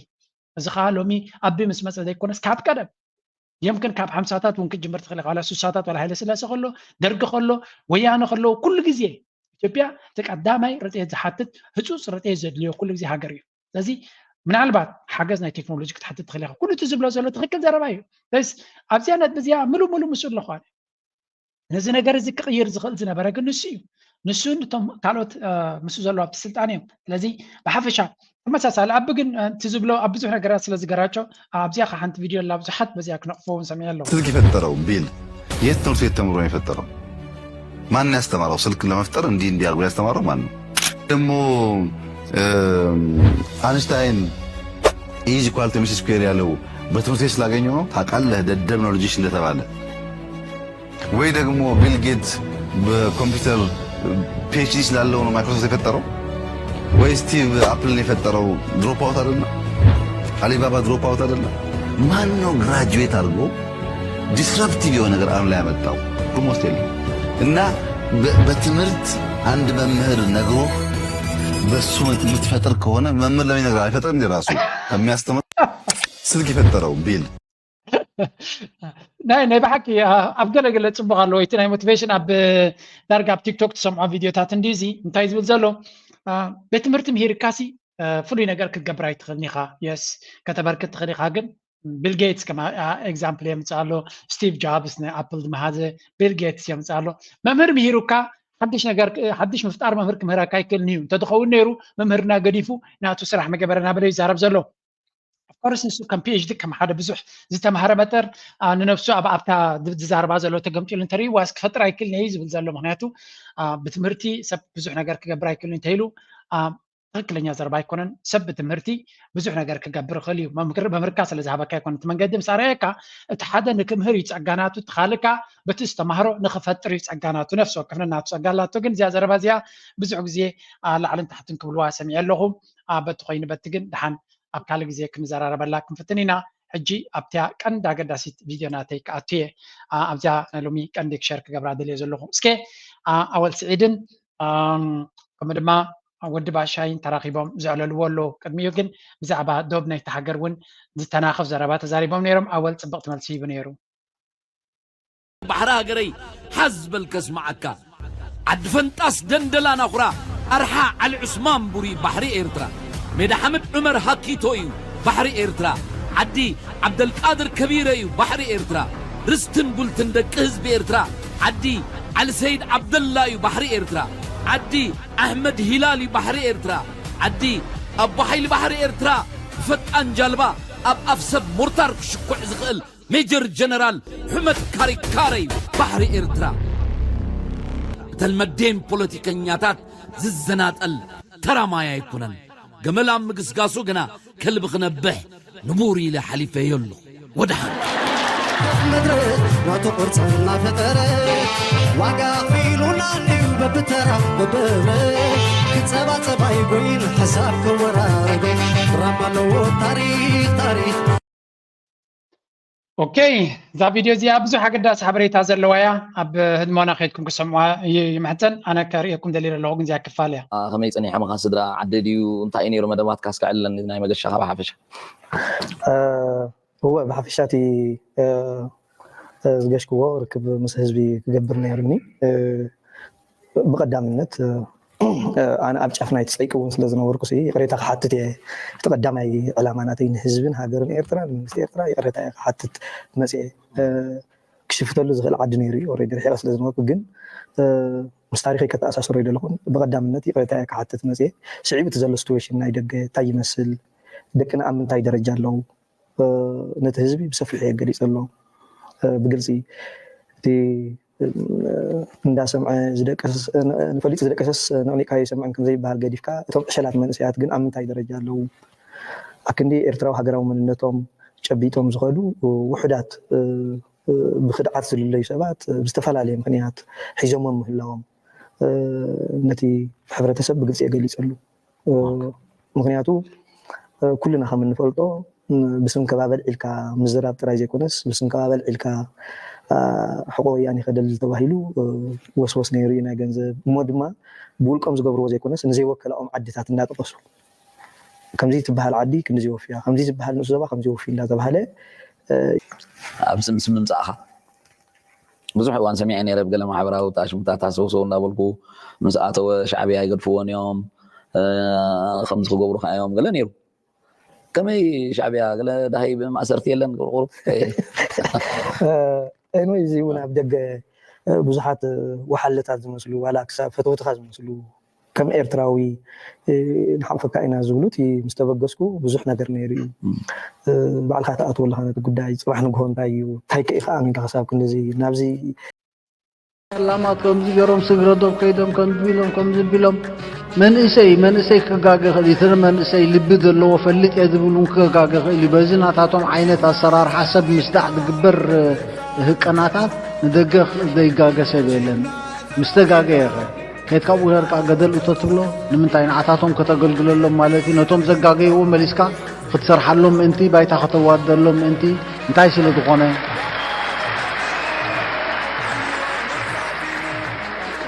[SPEAKER 10] እዚ ከዓ ሎሚ ኣቢ ምስ መፀ ዘይኮነስ ካብ ቀደም يمكن كاب 50ታት እውን ክጅምር ትኽእል ኢኻ 60ታት ወላ ሃይለ ስላሴ ከሎ ደርጊ ከሎ ወያነ ከሎ ኩሉ ግዜ ኢትዮጵያ ተቀዳማይ ረድኤት ዝሓትት ህፁፅ ረድኤት ዘድልዮ ኩሉ ግዜ ሃገር እዩ ስለዚ ምናልባት ሓገዝ ናይ ቴክኖሎጂ ክትሓትት ትኽእል ኢኻ ኩሉ እቲ ዝብሎ ዘሎ ትክክል ዘረባ እዩ ስለዚ ኣብዚያ ነጥብዚኣ ሙሉእ ምስኡ ኣለኳነ ነዚ ነገር እዚ ክቕይር ዝኽእል ዝነበረ ግን ንሱ እዩ ንሱ ነቶም ካልኦት ምስኡ ዘለዎ ኣብቲ ስልጣን እዮም ስለዚ ብሓፈሻ ተመሳሳሊ ኣብ ግን እቲ ዝብሎ ኣብ ብዙሕ ነገራት ስለ ዝገራቸው ኣብዚያ ካ ሓንቲ ቪድዮ ላ ብዙሓት በዚያ ክነቕፎውን ሰሚዐ ኣለሁ
[SPEAKER 19] ስልክ የፈጠረው ቢል የት ትምህርት ቤት ተምሮ ነው የፈጠረው ማን ያስተማረው ስልክ ለመፍጠር እንዲህ አድርጎ ያስተማረው ማን ነው ደግሞ አንስታይን ኢዝ ኢኳል ቱ ኤምሲ ስኩዌር ያለው በትምህርት ቤት ስላገኘው ነው ታውቃለህ ደደብ ነው ልጅሽ እንደተባለ ወይ ደግሞ ቢል ጌትስ በኮምፒውተር ፒኤችዲ ስላለው ነው ማይክሮሶፍት የፈጠረው ወይ ስቲቭ አፕልን የፈጠረው ድሮፕ አውት አይደለም አሊባባ ድሮፕ አውት አይደለም ማን ነው ግራጁዌት አድርጎ ዲስራፕቲቭ የሆነ ነገር አሁን ላይ ያመጣው ፕሮሞት የለም እና በትምህርት አንድ መምህር ነግሮ በሱ የምትፈጥር ከሆነ መምህር ለምን ይነግራል? አይፈጥርም እንዴ ራሱ ከሚያስተምር ስልክ የፈጠረው ቢል
[SPEAKER 10] ናይ ብሓቂ ኣብ ገለገለ ፅቡቅ ኣለዎ እቲ ናይ ሞቲቬሽን ኣብ ዳርጋ ኣብ ቲክቶክ ትሰምዖ ቪድዮታት እንዲዚ እንታይ ዝብል ዘሎ ቤት ትምህርቲ ምሂርካሲ ፍሉይ ነገር ክትገብር ኣይትኽእልኒ ኢኻ የስ ከተበርክት ትኽእል ኢኻ ግን ቢል ጌትስ ከማ ኤግዛምፕል የምፅእ ኣሎ ስቲቭ ጆብስ ናይ ኣፕል ዝመሃዘ ቢል ጌትስ የምፅእ ኣሎ መምህር ምሂሩካ ሓድሽ ምፍጣር መምህር ክምህረካ ይክእልኒ እዩ እንተትኸውን ነይሩ መምህርና ገዲፉ ናቱ ስራሕ መገበረና ብለ ይዛረብ ዘሎ ኮርስ ንሱ ከም ፒኤችዲ ከም ሓደ ብዙሕ ዝተምሃረ መጠር ንነፍሱ ኣብ ኣብታ ዝዛረባ ዘሎ ተገምፂሉ እንተርኢ ዋስ ክፈጥር ኣይክእልኒ እዩ ዝብል ዘሎ ምክንያቱ ብትምህርቲ ሰብ ብዙሕ ነገር ክገብር ኣይክእልኒ እንተኢሉ ትክክለኛ ዘረባ ኣይኮነን ሰብ ብትምህርቲ ብዙሕ ነገር ክገብር ይኽእል እዩ መምህርካ ስለ ዝሃበካ ይኮነ እቲ መንገዲ ምስ ኣርአየካ እቲ ሓደ ንክምህር እዩ ፀጋናቱ እቲ ካልእካ በቲ ዝተምሃሮ ንክፈጥር እዩ ፀጋናቱ ነፍሲ ወከፍ ነናቱ ፀጋ ኣላቶ ግን እዚኣ ዘረባ እዚኣ ብዙሕ ግዜ ላዕልን ታሕትን ክብልዋ ሰሚዐ ኣለኹ በቲ ኮይኑ በቲ ግን ድሓን ኣብ ካልእ ግዜ ክንዘራረበላ ክንፍትን ኢና ሕጂ ኣብታ ቀንዲ ኣገዳሲት ቪድዮ ናተይ ክኣቱ እየ ኣብዚኣ ናይ ሎሚ ቀንዲ ክሸር ክገብራ ደልየ ዘለኹ እስኬ ኣወል ስዒድን ከምኡ ድማ ወዲ ባሻይን ተራኺቦም ዝዕለልዎ ኣለዉ ቅድሚኡ ግን ብዛዕባ ዶብ ናይቲ ሃገር እውን ዝተናኸፍ ዘረባ ተዛሪቦም ነይሮም ኣወል ፅብቕቲ መልሲ ይቡ ነይሩ
[SPEAKER 2] ባሕሪ ሃገረይ ሓዝበል ከስማዓካ ዓዲ ፈንጣስ ደንደላና ኹራ ኣርሓ ዓሊ ዑስማን ቡሪ ባሕሪ ኤርትራ ሜዳ ሓመድ ዑመር ሃኪቶ እዩ ባሕሪ ኤርትራ ዓዲ ዓብደልቃድር ከቢረ እዩ ባሕሪ ኤርትራ ርስትን ጉልትን ደቂ ህዝቢ ኤርትራ ዓዲ ዓሊ ሰይድ ዓብደላ እዩ ባሕሪ ኤርትራ ዓዲ ኣሕመድ ሂላሊ ባሕሪ ኤርትራ ዓዲ ኣቦ ሓይሊ ባሕሪ ኤርትራ ብፈጣን ጃልባ ኣብ ኣፍሰብ ሞርታር ክሽኩዕ ዝኽእል ሜጀር ጀነራል ሕመድ ካሪካረይ ባሕሪ ኤርትራ ተልመዴን ፖለቲከኛታት ዝዘናጠል ተራማያ ኣይኮነን ገመል ኣብ ምግስጋሱ ግና ከልቢ ክነብሕ ንቡር ኢለ ሓሊፈ የሉ ወድሓን
[SPEAKER 18] ምድሪ ናቱ ቁርፅ እናፈጠረ ዋጋ ኺሉና እዩ በብተራ በብረ ክፀባፀባ ይጎይን ሓሳብ ክወራረገ ራማ ኣለዎ ታሪክ
[SPEAKER 10] ኦኬ እዛ ቪድዮ እዚኣ ብዙሕ ኣገዳሲ ሓበሬታ ዘለዋ እያ ኣብ ህድሞና ከይድኩም ክሰምዑ ይምሕፀን ኣነ ከርእየኩም ደሊል ኣለኹ ግን እዚኣ ክፋል እያ
[SPEAKER 11] ከመይ ፀኒሐ መኻ ስድራ ዓዲ ድዩ እንታይ እዩ ነይሩ መደባትካ ስካዕለኒ ናይ መገሻኻ ብሓፈሻ
[SPEAKER 20] هو بحفشاتي زجاجكو ركب مسحزبي كجبر نيرني بقدامنت أنا أبجع فنايت سليك ونسلزن وركسي قريت حتى تقدمي علاماتين حزبين هاجرن إيرترا مستيرترا قريت حتى مسي كشفت له زغل عدنيري وريد الحين أسلزن وركو جن مستاريخي كتأسس ريد لهم بقدامنت قريت حتى مسي صعيب تزل ستويشن نايدق تاي مسل دكنا أمن تاي درجة له نت حزبي بسفح يقدر له بقلسي تي እንዳ ሰምዐ ዝደቀስ ንፈልጥ ዝደቀሰስ ንቕኒካ ይሰምዐን ዘይ ባህል ገዲፍካ እቶም ዕሸላት መንእሰያት ግን ኣብ ምንታይ ደረጃ ኣለዉ ኣክንዲ ኤርትራዊ ሃገራዊ መንነቶም ጨቢጦም ዝኸዱ ውሕዳት ብክድዓት ዝልለዩ ሰባት ብዝተፈላለየ ምክንያት ሒዞሞም ምህላዎም ነቲ ሕብረተሰብ ብግልፂ የገሊፀሉ ምክንያቱ ኩልና ከም እንፈልጦ ብስም ከባበል ዒልካ ምዝራብ ጥራይ ዘይኮነስ ብስም ከባበል ዒልካ حقوق يعني خدل تباهيلو وسوس نيري نا ገንዘብ ሞድማ ብውልቆም ዝገብርዎ ዘይኮነስ ንዘይ ወከላኦም ዓዲታት እናጠቀሱ ከምዚ ትበሃል ዓዲ ክንዚ ወፍያ ከምዚ ትበሃል ንሱ ዘባ ከምዚ ወፍያ እንዳተባሃለ
[SPEAKER 11] ኣብ ስም ምምፃእኻ ብዙሕ እዋን ሰሚዐ ነይረ ብገለ ማሕበራዊ ጣሽሙታት ኣሰውሰው እናበልኩ ምስ ኣተወ ሻዕብያ ይገድፍዎን እዮም ከምዚ ክገብሩ ከዮም ገለ ነይሩ ከመይ ሻዕብያ ገለ ዳሃይ ብማእሰርቲ የለን ቁርቁር
[SPEAKER 20] أنا يزيون أبدأ بزحات وحلتات زمسلو ولا كسب فتوت خاز مسلو كم إيرتراوي نحن فكأنا زولوتي مستبقسكو بزحنا قرنيري بعد خطأت والله أنا تقداي صراحة نقول تايو تاي كيف أمين كحساب كل زي نابزي
[SPEAKER 21] لما كم زيرهم سجردهم كيدهم كم زبيلهم من إسي كجاجة خليتنا من إسي لبد اللي هو فلت يذبلون كجاجة اللي بزين عطاتهم عينة السرار حسب مستعد جبر هكناتات ندقق دقيقة سبيلن مستقاقة يا أخي كيت كابو هرك عقدل وتطلو نمنتين عطاتهم كتقلقل لهم مالتي نتوم زقاقة هو مليسكا فتسرح لهم انتي بايتا خطوات لهم انتي انتاي سيلو تقوني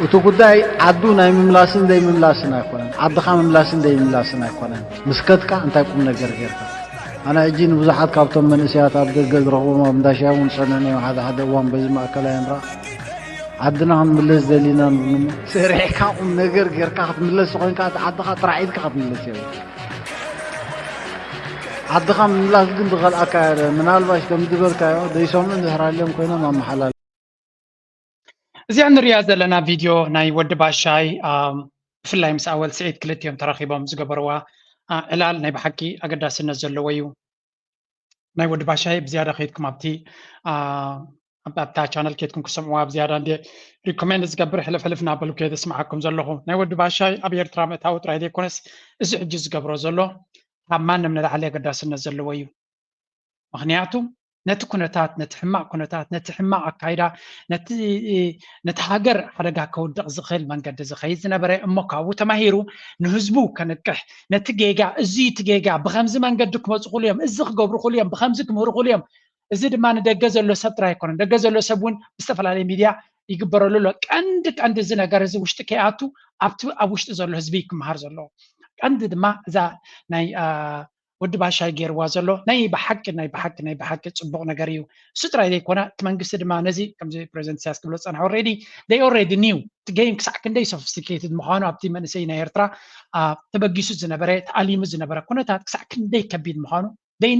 [SPEAKER 21] እቲ ጉዳይ ዓዱ ናይ ምምላስን ደይ ምምላስን ኣይኮነን ዓድኻ ምምላስን ደይ ምምላስን ኣይኮነን ምስከትካ እንታይ ቁም ነገር ጌርካ ኣነ ሕጂ ንብዙሓት ካብቶም መንእስያት ኣብ ደገ ዝረኽቦም ኣብ እንዳሻይ እውን ፀነነ ሓደ ሓደ እዋን በዚ ማእከላይ ምራ ዓድና ክንምለስ ዘሊና ንብሉሞ ሰሪሕካ ቁም ነገር ጌርካ ክትምለስ ኮይንካ ዓድኻ ጥራዒትካ ክትምለስ የብሉ ዓድኻ ምምላስ ግን ዝኸልኣካ ምናልባሽ ከም ዝገበርካዮ ደይሰምዑን ዝሕራልዮም ኮይኖም ኣመሓላል
[SPEAKER 10] እዚኣ ንሪኣ ዘለና ቪድዮ ናይ ወዲ ባሻይ ብፍላይ ምስ ኣወል ስዒድ ክልቲኦም ተራኺቦም ዝገበርዋ ዕላል ናይ ብሓቂ ኣገዳስነት ዘለዎ እዩ ናይ ወዲ ባሻይ ብዝያዳ ከይድኩም ኣብታ ቻነል ከይድኩም ክሰምዕዋ ብዝያዳ እንደ ሪኮሜንድ ዝገብር ሕልፍሕልፍ እናበሉ ከይደ ስምዓኩም ዘለኹ ናይ ወዲ ባሻይ ኣብ ኤርትራ ምእታዊ ጥራይ ዘይኮነስ እዚ ሕጂ ዝገብሮ ዘሎ ካብ ማንም ንላዕሊ ኣገዳስነት ዘለዎ እዩ ምክንያቱ ነቲ ኩነታት ነቲ ሕማቅ ኩነታት ነቲ ሕማቅ ኣካይዳ ነቲ ሃገር ሓደጋ ከውድቕ ዝኽእል መንገዲ ዝኸይድ ዝነበረ እሞ ካብኡ ተማሂሩ ንህዝቡ ከንቅሕ ነቲ ጌጋ እዚ እቲ ጌጋ ብከምዚ መንገዲ ክመፁ ክእሉ እዮም እዚ ክገብሩ ክእሉ እዮም ብከምዚ ክምህሩ ክእሉ እዮም እዚ ድማ ንደገ ዘሎ ሰብ ጥራይ ኣይኮነን ደገ ዘሎ ሰብ እውን ብዝተፈላለየ ሚድያ ይግበረሉ ኣሎ ቀንዲ እዚ ነገር እዚ ውሽጢ ከይኣቱ ኣብ ውሽጢ ዘሎ ህዝቢ ክመሃር ዘለዎ ቀንዲ ድማ እዛ ናይ ወዲ ባሻይ ገይርዋ ዘሎ ናይ ብሓቂ ፅቡቅ ነገር እዩ እሱ ጥራይ ዘይኮነ እቲ መንግስቲ ድማ ነዚ ከምዚ ፕሬዚደንት ኢሳያስ ክብሎ ፀንሐ ኦልሬዲ ኒው እቲ ጌም ክሳዕ ክንደይ ሶፊስቲኬትድ ምዃኑ ኣብቲ መንእሰይ ናይ ኤርትራ ተበጊሱ ዝነበረ ተኣሊሙ ዝነበረ ኩነታት ክሳዕ ክንደይ ከቢድ ምዃኑ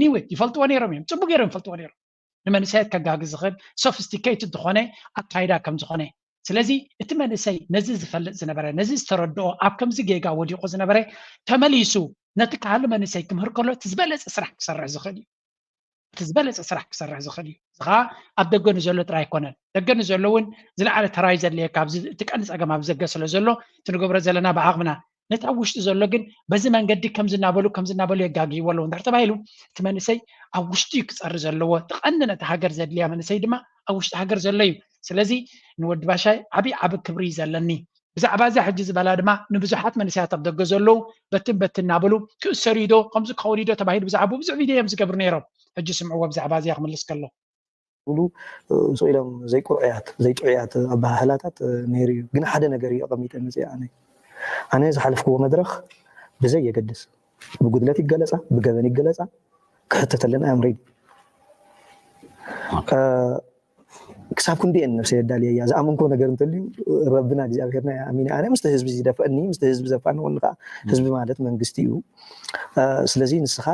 [SPEAKER 10] ኒው ይፈልጥዎ ነይሮም እዮም ፅቡቅ ገይሮም ይፈልጥዎ ነይሮም ንመንእሰያት ከጋግዝ ዝኽእል ሶፊስቲኬትድ ዝኾነ ኣካይዳ ከም ዝኾነ ስለዚ እቲ መንእሰይ ነዚ ዝፈልጥ ዝነበረ ነዚ ዝተረድኦ ኣብ ከምዚ ጌጋ ወዲቑ ዝነበረ ተመሊሱ ነቲ ካህሊ መንእሰይ ክምህር ከሎ እቲ ዝበለፀ ስራሕ ክሰርሕ ዝኽእል እዩ እዚ ከዓ ኣብ ደገ ንዘሎ ጥራይ ኣይኮነን ደገ ንዘሎ እውን ዝለዓለ ተራይ ዘድልየካ እቲ ቀንዲ ፀገም ኣብ ዘገ ስለ ዘሎ እቲ ንገብሮ ዘለና ብዓቕምና ነቲ ኣብ ውሽጢ ዘሎ ግን በዚ መንገዲ ከምዝናበሉ የጋግይዎ ኣለዎ እንድሕር ተባሂሉ እቲ መንእሰይ ኣብ ውሽጢ ክፀሪ ዘለዎ ተቐንዲ ነቲ ሃገር ዘድልያ መንእሰይ ድማ ኣብ ውሽጢ ሃገር ዘሎ እዩ ስለዚ ንወዲ ባሻይ ዓብይ ክብሪ ዘለኒ ብዛዕባ እዚ ሕጂ ዝበላ ድማ ንብዙሓት መንእሰያት ኣብ ደገ ዘለው በትን እናበሉ ክእሰሩ ዶ ከምዚ ክኸውን ዶ ተባሂሉ ብዛዕባ ብዙሕ ቪድዮ እዮም ዝገብሩ ነይሮም ሕጂ ስምዕዎ ብዛዕባ እዚኣ ክምልስ ከሎ
[SPEAKER 20] ብሉ ኢሎም ዘይጥዑያት ኣባህላታት ነይሩ እዩ ግን ሓደ ነገር እዩ ኣቐሚጠ መፅአ ኣነ ዝሓለፍክዎ መድረክ ብዘይ የገድስ ብጉድለት ይገለፃ ብገበን ይገለፃ ክሕተት ኣለና ኣምሬድ ክሳብ ክንዲአን ነፍሰይ የዳልየ እያ ዝኣመንኮ ነገር እንተልዩ ረብና እግዚኣብሄርና ኣሚነ ኣነ ምስቲ ህዝቢ ዝደፈአኒ ምስቲ ህዝቢ ዘፋንወኒ ከዓ ህዝቢ ማለት መንግስቲ እዩ ስለዚ ንስኻ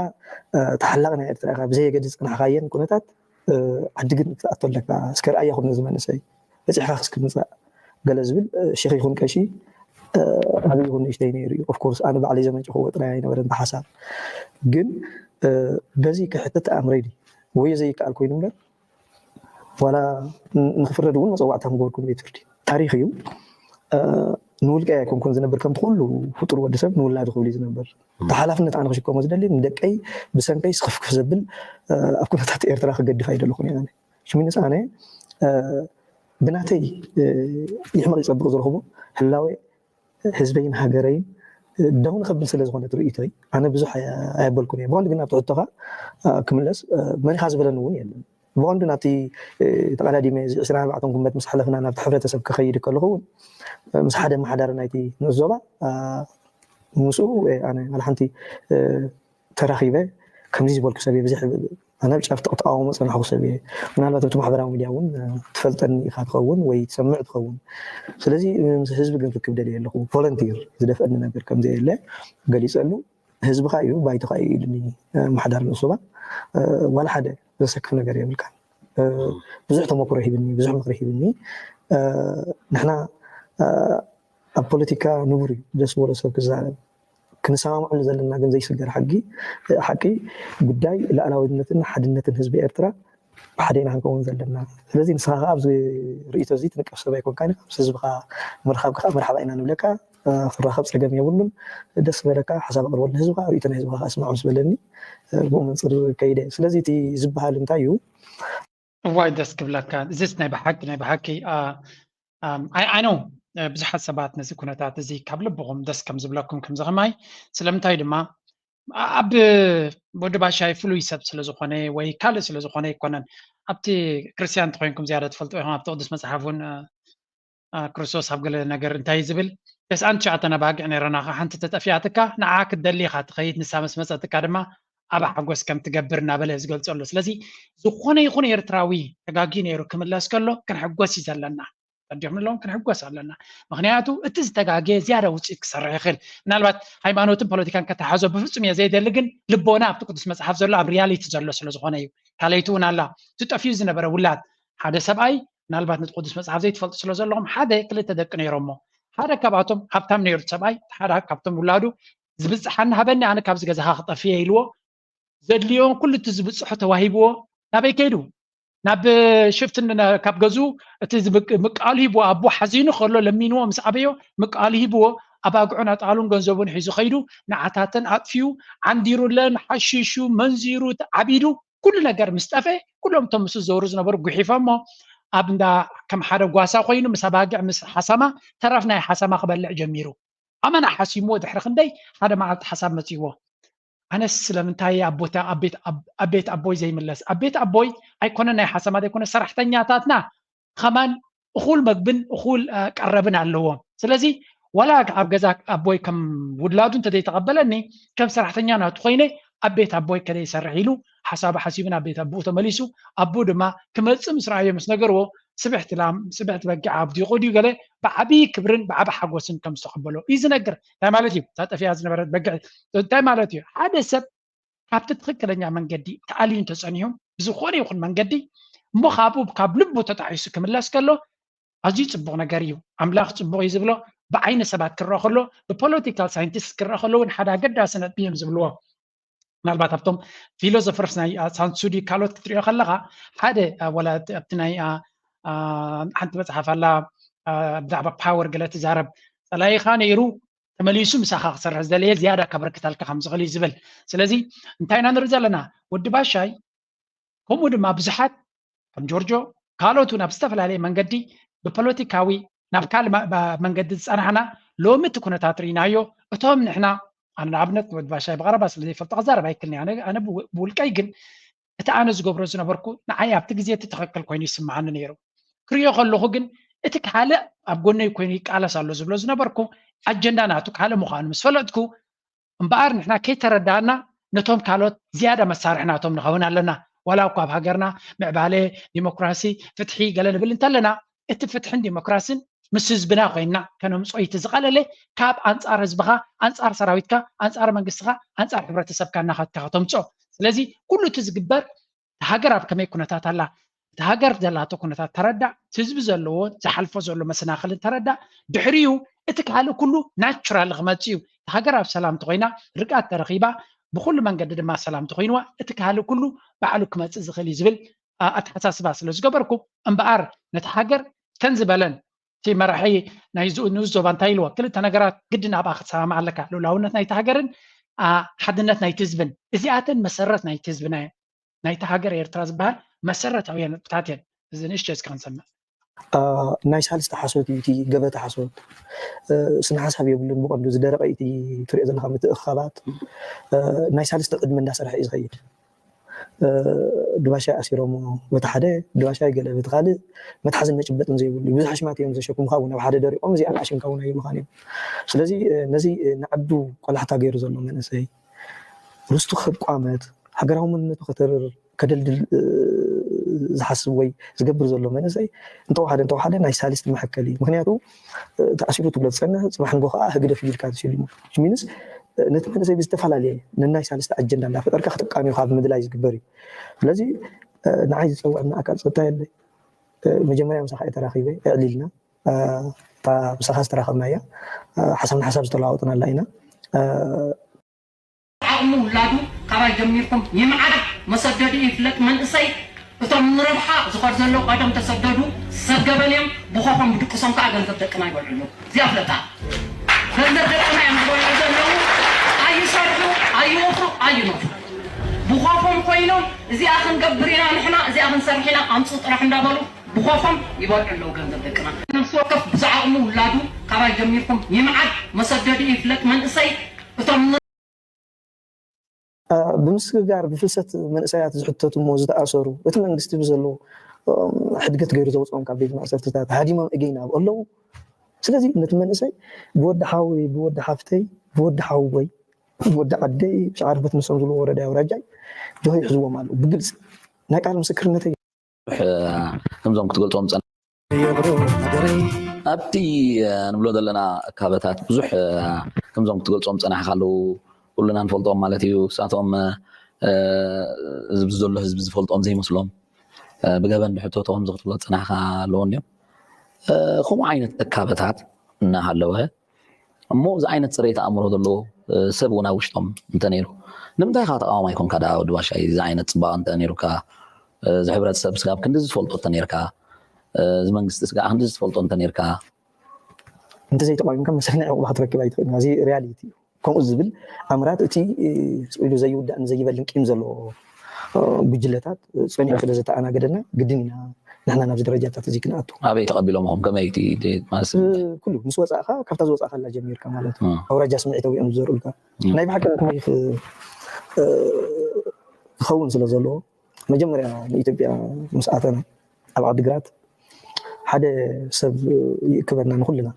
[SPEAKER 20] ተሓላቕ ናይ ኤርትራ ኢኻ ብዘይ የገድስ ፅንሕካየን ኩነታት ዓዲ ግን ክትኣተለካ እስከርኣያ ኩነ ዝመንሰይ በፂሕካ ክስክምፃእ ገለ ዝብል ሸኺ ይኹን ቀሺ ዓብይ ይኹን ንእሽተይ ነይሩ እዩ ኦፍኮርስ ኣነ ባዕለይ ዘመንጭኽዎ ጥራይ ኣይነበረን ብሓሳብ ግን በዚ ክሕተት ኣምሬዲ ወይ ዘይከኣል ኮይኑ እምበር ዋላ ንክፍረድ እውን መፀዋዕታ ምገበርኩም ቤት ፍርዲ ታሪክ እዩ ንውልቀይ ኣይኮንኩን ዝነብር ከምቲ ኩሉ ፍጡር ወዲ ሰብ ንውላዱ ክብል እዩ ዝነብር ተሓላፍነት ኣነ ክሽከሞ ዝደሊ ንደቀይ ብሰንከይ ስኽፍክፍ ዘብል ኣብ ኩነታት ኤርትራ ክገድፍ ኣይደለኹን እየ ኣነ ሽሚንስ ኣነ ብናተይ ይሕመቕ ይፀብቕ ዝረኽቦ ህላዌ ህዝበይን ሃገረይን ደው ንኸብል ስለ ዝኾነ ትርኢቶይ ኣነ ብዙሕ ኣየበልኩን እየ ብቐንዲ ግን ኣብ ትሕቶኻ ክምለስ መሪኻ ዝበለኒ እውን የለን ብቐንዱ ናብቲ ተቀዳዲመ 24 ኩመት ምስ ሓለፍና ናብቲ ሕብረተሰብ ክኸይድ ከለኹ እውን ምስ ሓደ ማሓዳር ናይቲ ንዞባ ምስኡ ኣነ ማለ ሓንቲ ተራኺበ ከምዚ ዝበልኩ ሰብ እየ ብዙሕ ኣነ ብጫፍ ተቃውሞ ፀናሕኩ ሰብ እየ ምናልባት ኣብቲ ማሕበራዊ ሚድያ እውን ትፈልጠኒ ኢኻ ትኸውን ወይ ትሰምዕ ትኸውን ስለዚ ምስ ህዝቢ ግን ክክብ ደልየ ኣለኹ ቮለንቲር ዝደፍአኒ ነገር ከምዘየለ ገሊፀሉ ህዝብካ እዩ ባይትኻ እዩ ኢሉኒ ማሕዳር ንሶባ ዋላ ሓደ ዘሰክፍ ነገር የብልካ ብዙሕ ተመክሮ ሂብኒ ብዙሕ ምክሪ ሂብኒ ንሕና ኣብ ፖለቲካ ንቡር እዩ ደስ በሎ ሰብ ክዛረብ ክንሰማምዑ ዘለና ግን ዘይስገር ሓቂ ጉዳይ ላዕላዊነትን ሓድነትን ህዝቢ ኤርትራ ብሓደ ኢና ክንከውን ዘለና ስለዚ ንስኻ ከዓ ኣብዚ ርእቶ እዚ ትንቀፍ ሰብ ኣይኮንካን ምስ ህዝብካ ምርኻብካ መርሓባ ኢና ንብለካ ክራኸብ ፀገም የብሉን ደስ በለካ ሓሳብ ኣቅርበሉ ህዝብካ ርእቶ ናይ ህዝብካ እስማዕ ምስ በለኒ ብኡ መንፅር ከይደ ስለዚ እቲ ዝበሃል እንታይ እዩ
[SPEAKER 10] እዋይ ደስ ክብለካ እዚስ ናይ ብሓቂ ኣይ ኖ ብዙሓት ሰባት ነዚ ኩነታት እዚ ካብ ልብኹም ደስ ከም ዝብለኩም ከም ዝኸማይ ስለምንታይ ድማ ኣብ ወዲ ባሻይ ፍሉይ ሰብ ስለዝኾነ ወይ ካልእ ስለዝኾነ ይኮነን ኣብቲ ክርስቲያን ተኮይንኩም ዝያዳ ትፈልጡ ኢኹም ኣብቲ ቅዱስ መፅሓፍ እውን ክርስቶስ ኣብ ገለ ነገር እንታይ ዝብል 99 ኣባጊዕ ነይረናኻ ሓንቲ ተጠፊያትካ ንዓ ክትደሊኻ ትኸይድ ንሳ ምስ መፀትካ ድማ ኣብ ሓጎስ ከም ትገብር እናበለ ዝገልፀሉ ስለዚ ዝኾነ ይኹን ኤርትራዊ ተጋጊ ነይሩ ክምለስ ከሎ ክንሕጎስ እዩ ዘለና ቀዲም ንሎም ክንሕጎስ ኣለና ምክንያቱ እቲ ዝተጋገ ዝያዳ ውፅኢት ክሰርሕ ይኽእል ምናልባት ሃይማኖትን ፖለቲካን ከተሓዞ ብፍፁም እየ ዘይደሊ ግን ልቦና ኣብቲ ቅዱስ መፅሓፍ ዘሎ ኣብ ሪያሊቲ ዘሎ ስለ ዝኾነ እዩ ካልኣይቲ እውን ኣላ ትጠፍዩ ዝነበረ ውላድ ሓደ ሰብኣይ ምናልባት ነቲ ቅዱስ መፅሓፍ ዘይትፈልጡ ስለ ዘለኹም ሓደ ክልተ ደቂ ነይሮሞ ሓደ ካብኣቶም ሃብታም ነይሩ ሰብኣይ ሓደ ካብቶም ውላዱ ዝበፅሓኒ ሃበኒ ኣነ ካብዚ ገዛኻ ክጠፍየ ኢልዎ ዘድልዮም ኩሉ እቲ ዝበፅሖ ተዋሂብዎ ናበይ ከይዱ ናብ ሽፍትን ካብ ገዙ እቲ ምቃሉ ሂብዎ ኣቦ ሓዚኑ ከሎ ለሚንዎ ምስ ዓበዮ ምቃሉ ሂብዎ ኣባግዑን ኣጣሉን ገንዘቡን ሒዙ ከይዱ ንዓታተን ኣጥፊዩ ዓንዲሩለን ሓሺሹ መንዚሩ ዓቢዱ ኩሉ ነገር ምስ ጠፈ ኩሎም እቶም ምስ ዘወሩ ዝነበሩ ጉሒፎሞ ኣብ እንዳ ከም ሓደ ጓሳ ኮይኑ ምስ ኣባጊዕ ምስ ሓሰማ ተረፍ ናይ ሓሰማ ክበልዕ ጀሚሩ ኣመና ሓሲምዎ ድሕሪ ክንደይ ሓደ መዓልቲ ሓሳብ መፅይዎ ኣነስ ስለምንታይ ኣቤት ኣቦይ ዘይምለስ ኣቤት ኣቦይ ኣይኮነ ናይ ሓሰማት ኣይኮነ ሰራሕተኛታትና ከማን እኹል መግብን እኹል ቀረብን ኣለዎም ስለዚ ወላ ኣብ ገዛ ኣቦይ ከም ውላዱ እንተዘይተቐበለኒ ከም ሰራሕተኛ ናቱ ኮይነ ኣቤት ኣቦይ ከደይ ይሰርሕ ኢሉ ሓሳቡ ሓሲብን ኣቤት ኣቦኡ ተመሊሱ ኣቦ ድማ ክመፅእ ምስ ረኣዮ ምስ ነገርዎ ስብሕቲ በጊዕ ኣብዲቑ ድዩ ገለ ብዓብዪ ክብርን ብዓብ ሓጎስን ከም ዝተቐበሎ እዩ ዝነግር እንታይ ማለት እዩ እታ ጠፊያ ዝነበረት በጊዕ እንታይ ማለት እዩ ሓደ ሰብ ካብቲ ትክክለኛ መንገዲ ተኣልዩ ተፀኒሑ ብዝኾነ ይኹን መንገዲ እሞ ካብኡ ካብ ልቡ ተጣሒሱ ክምለስ ከሎ ኣዝዩ ፅቡቕ ነገር እዩ ኣምላኽ ፅቡቕ እዩ ዝብሎ ብዓይነ ሰባት ክረአ ከሎ ብፖለቲካል ሳይንቲስት ክረአ ከሎ እውን ሓደ ኣገዳሲ ነጥቢ እዮም ዝብልዎ ምናልባት ኣብቶም ፊሎዞፈርስ ናይ ሳንሱዲ ካልኦት ክትሪኦ ከለካ ሓደ ወላ ኣብቲ ናይ ሓንቲ መፅሓፍ ኣላ ብዛዕባ ፓወር ገለ ትዛረብ ፀላኢኻ ነይሩ ተመሊሱ ምሳኻ ክሰርሕ ዝደለየ ዝያዳ ከበርክተልካ ከም ዝኽእል እዩ ዝብል ስለዚ እንታይ ኢና ንርኢ ዘለና ወዲ ባሻይ ከምኡ ድማ ብዙሓት ከም ጆርጆ ካልኦት ናብ ዝተፈላለየ መንገዲ ብፖለቲካዊ ናብ ካልእ መንገዲ ዝፀናሕና ሎሚ እቲ ኩነታት ርኢናዮ እቶም ንሕና ኣነ ንኣብነት ወዲ ባሻይ ብቐረባ ስለዘይፈልጦ ክዛረብ ኣይክልኒ ኣነ ብውልቀይ ግን እቲ ኣነ ዝገብሮ ዝነበርኩ ንዓይ ኣብቲ ግዜ እቲ ትኽክል ኮይኑ ይስምዓኒ ነይሩ ክሪኦ ከለኹ ግን እቲ ካልእ ኣብ ጎነይ ኮይኑ ይቃለስ ኣሎ ዝብሎ ዝነበርኩ ኣጀንዳ ናቱ ካልእ ምዃኑ ምስ ፈለጥኩ እምበኣር ንሕና ከይተረዳእና ነቶም ካልኦት ዝያዳ መሳርሒ ናቶም ንኸውን ኣለና ወላ እኳ ኣብ ሃገርና ምዕባለ ዲሞክራሲ ፍትሒ ገለ ንብል እንተለና እቲ ፍትሕን ዲሞክራሲን ምስ ህዝብና ኮይና ከነምፅኦ እቲ ዝቐለለ ካብ ኣንፃር ህዝብኻ ኣንፃር ሰራዊትካ ኣንፃር መንግስትኻ ኣንፃር ሕብረተሰብካ እናኸትካ ተምፅኦ ስለዚ ኩሉ እቲ ዝግበር ሃገር ኣብ ከመይ ኩነታት ኣላ እቲ ሃገር ዘላቶ ኩነታት ተረዳእ ህዝቢ ዘለዎ ዝሓልፎ ዘሎ መሰናኽልን ተረዳእ ድሕሪኡ እቲ ካልእ ኩሉ ናቹራል ክመፅእ እዩ ሃገር ኣብ ሰላም እንተኮይና ርቃት ተረኺባ ብኩሉ መንገዲ ድማ ሰላም እንተኮይንዋ እቲ ካልእ ኩሉ ባዕሉ ክመፅእ ዝኽእል እዩ ዝብል ኣተሓሳስባ ስለ ዝገበርኩ እምበኣር ነቲ ሃገር ከን ዝበለን እቲ መራሒ ናይ ንኡስ ዞባ እንታይ ኢልዎ ክልተ ነገራት ግድን ኣብኣ ክትሰማምዕ ኣለካ ልኡላውነት ናይቲ ሃገርን ሓድነት ናይቲ ህዝብን እዚኣተን መሰረት ናይቲ ህዝብና እየን ናይቲ ሃገር ኤርትራ ዝበሃል መሰረታዊ ነጥብታት እየን እዚ ንእሽተይ እስካ ክንሰምዕ
[SPEAKER 20] ናይ ሳልስተ ሓሶት እዩ እቲ ገበታ ሓሶት ስነ ሓሳብ የብሉን ብቐንዱ ዝደረቐ እቲ ትሪኦ ዘለካ ምትእኽኻባት ናይ ሳልስተ ቅድሚ እንዳሰርሐ እዩ ዝኸይድ ድባሻይ ኣሲሮሞ በቲ ሓደ ድባሻይ ገለ በቲ ካልእ መትሓዝን መጭበጥን ዘይብሉ ብዙሕ ሽማት እዮም ዘሸኩምካ እውን ኣብ ሓደ ደሪቖም እዚኣ ንኣሽንካ እውን ኣይምኻን እዮም ስለዚ ነዚ ንዓዱ ቆላሕታ ገይሩ ዘሎ መንእሰይ ርስቱ ክቋመት ሃገራዊ መንነቱ ከደልድል ዝሓስብ ወይ ዝገብር ዘሎ መንእሰይ እንተወሓደ ናይ ሳልስቲ መሐከል እዩ ምክንያቱ ተኣሲሩ ትብሎ ዝፀንሕ ፅባሕ ንጎ ከዓ ህግደፍ ኢልካ ተሸሊሙ ሚንስ ነቲ መንእሰይ ብዝተፈላለየ ንናይ ሳልስተ ኣጀንዳ እንዳፈጠርካ ክጠቃሚ ካብ ምድላይ ዝግበር እዩ ስለዚ ንዓይ ዝፀውዕና ኣካል ፀጥታ የለይ መጀመርያ ምሳኻ ተራኺበ ዕሊልና ምሳኻ ዝተራኸብና እያ ሓሳብና ሓሳብ ዝተለዋወጥና ኢና
[SPEAKER 1] ዓቕሙ ውላዱ ካባይ ጀሚርኩም ይምዓድ መሰደዲ ይፍለጥ መንእሰይ እቶም ንረብሓ ዝኸድ ዘለዉ ቀደም ተሰደዱ ሰገበን እዮም ብኾኾም ብድቅሶም ከዓ ገንዘብ ደቅና ይበልዑ እዚኣ ፍለጣ ገንዘብ ደቅና እዮም ዝበልዑ ዘለዉ ኣይሰርሑ ኣይወፍሩ ኣይነፍሩ ብኾፎም ኮይኖም እዚኣ ክንገብር ኢና ንሕና እዚኣ ክንሰርሕ ኢና ኣምፁ ጥራሕ እንዳበሉ ብኾፎም ይበልዑ ኣለዉ ገንዘብ ደቅና ነፍሲ ወከፍ ብዛዕቕሙ ውላዱ ካባይ ጀሚርኩም ይምዓድ መሰደዲ ይፍለጥ መንእሰይ እቶም
[SPEAKER 20] ብምስግጋር ብፍልሰት መንእሰያት ዝሕተቱ ሞ ዝተኣሰሩ እቲ መንግስቲ ብዘለዎ حدقت غير زوصهم كابيت ما سرتات هاديما اجينا الله ስለዚህ ነትመንሰይ بود حاوي بود حفتي بود حاوي بود عدي مش عارفت نسم زلو وردا وراجاي جوي حزوا مالو بجلص نقال مسكرنتي
[SPEAKER 11] ከምዞም ክትገልጾም ፀና ኣብቲ ንብሎ ዘለና ካበታት ብዙሕ ከምዞም ክትገልጾም ፀናሕ ካለው ኩሉና ንፈልጦም ማለት እዩ ሳቶም ህዝቢ ዘሎ ህዝቢ ዝፈልጦም ዘይመስሎም ብገበን ብሕቶቶም ዝኽትብሎ ፀናሕካ ኣለዎም እዮም ከምኡ ዓይነት እካበታት እናሃለወ እሞ እዚ ዓይነት ፅሬት ኣእምሮ ዘለዎ ሰብ እውን ኣብ ውሽጦም እንተነይሩ ንምንታይ ካ ተቃዋማይ ኮንካ ዳ ወዲ ባሻይ እዚ ዓይነት ፅባቐ እንተነይሩካ እዚ ሕብረተሰብ ስጋብ ክንዲ ዝፈልጦ እንተነይርካ እዚ መንግስቲ ስጋብ ክንዲ ዝፈልጦ እንተነይርካ
[SPEAKER 20] انت زي تقايم كم مسكنا وقت ركب ايت هذه رياليتي كم زبل امرات تي سويدو زي ودان زي بلن قيم زلو بجلتات صنيع كده زتا انا قدنا قدنا نحن نفس درجات تزيكنا اتو
[SPEAKER 11] ابي تقبلهم كميتي ماس
[SPEAKER 20] كله مس وصاخا كفتا وصاخا لا جمير كمالت او رجا سمعتو ينزرلك ناي بحكم كيف خون زلو مجمريا ايتوبيا مساعتنا ابعد قرات حدا سب يكبرنا كلنا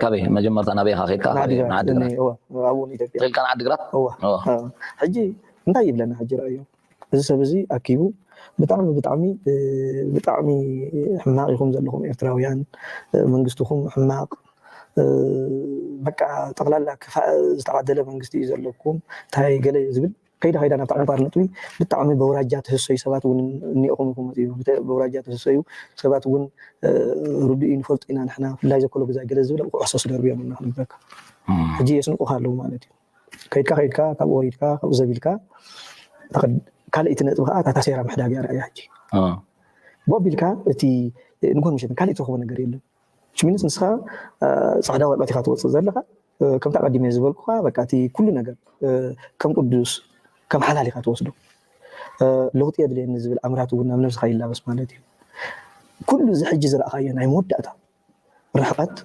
[SPEAKER 11] كابي مجمرت انا بيها خيك
[SPEAKER 20] نعدنا هو ابو ايتوبيا
[SPEAKER 11] كان عد قرات
[SPEAKER 20] هو حجي نطيب لنا حجي رايو እዚ ሰብ እዚ ኣኪቡ ብጣዕሚ ሕማቅ ኢኹም ዘለኹም ኤርትራውያን መንግስትኩም ሕማቅ በቃ ጠቅላላ ዝተዓደለ መንግስቲ እዩ ዘለኩም እንታይ ገለ ዝብል ከይዳ ናብቲ ዓንባርነቱ ብጣዕሚ በውራጃ ትህሰዩ ሰባት እውን እኒኦኹም ኢኹም እዩ በውራጃ ትህሰዩ ሰባት እውን ርዱእ ንፈልጡ ኢና ንሕና ፍላይ ዘከሎ ግዛ ገለ ዝብል ኩዕሶስ ደርብዮም እና ንበካ ሕጂ የስንቁካ ኣለዉ ማለት እዩ ከይድካ ካብኡ ወሪድካ ካብኡ ዘቢልካ ካልእቲ ነጥብ ከዓ ታታሴራ ምሕዳግ እያ ራእያ ሕጂ ቦቢልካ እቲ ንጎን ምሸት ካልእ ትረኽቦ ነገር የለን ሽሚንስ ንስኻ ፃዕዳ ወረቐት ኢኻ ትወፅእ ዘለካ ከምታ ቀዲመ ዝበልኩኻ በቃ እቲ ኩሉ ነገር ከም ቅዱስ ከም ሓላል ኢኻ ትወስዶ ለውጢ የድልየኒ ዝብል ኣምራት እውን ናብ ነብስኻ ይላበስ ማለት እዩ ኩሉ እዚ ሕጂ ዝረኣኻዮ ናይ መወዳእታ ርሕቐት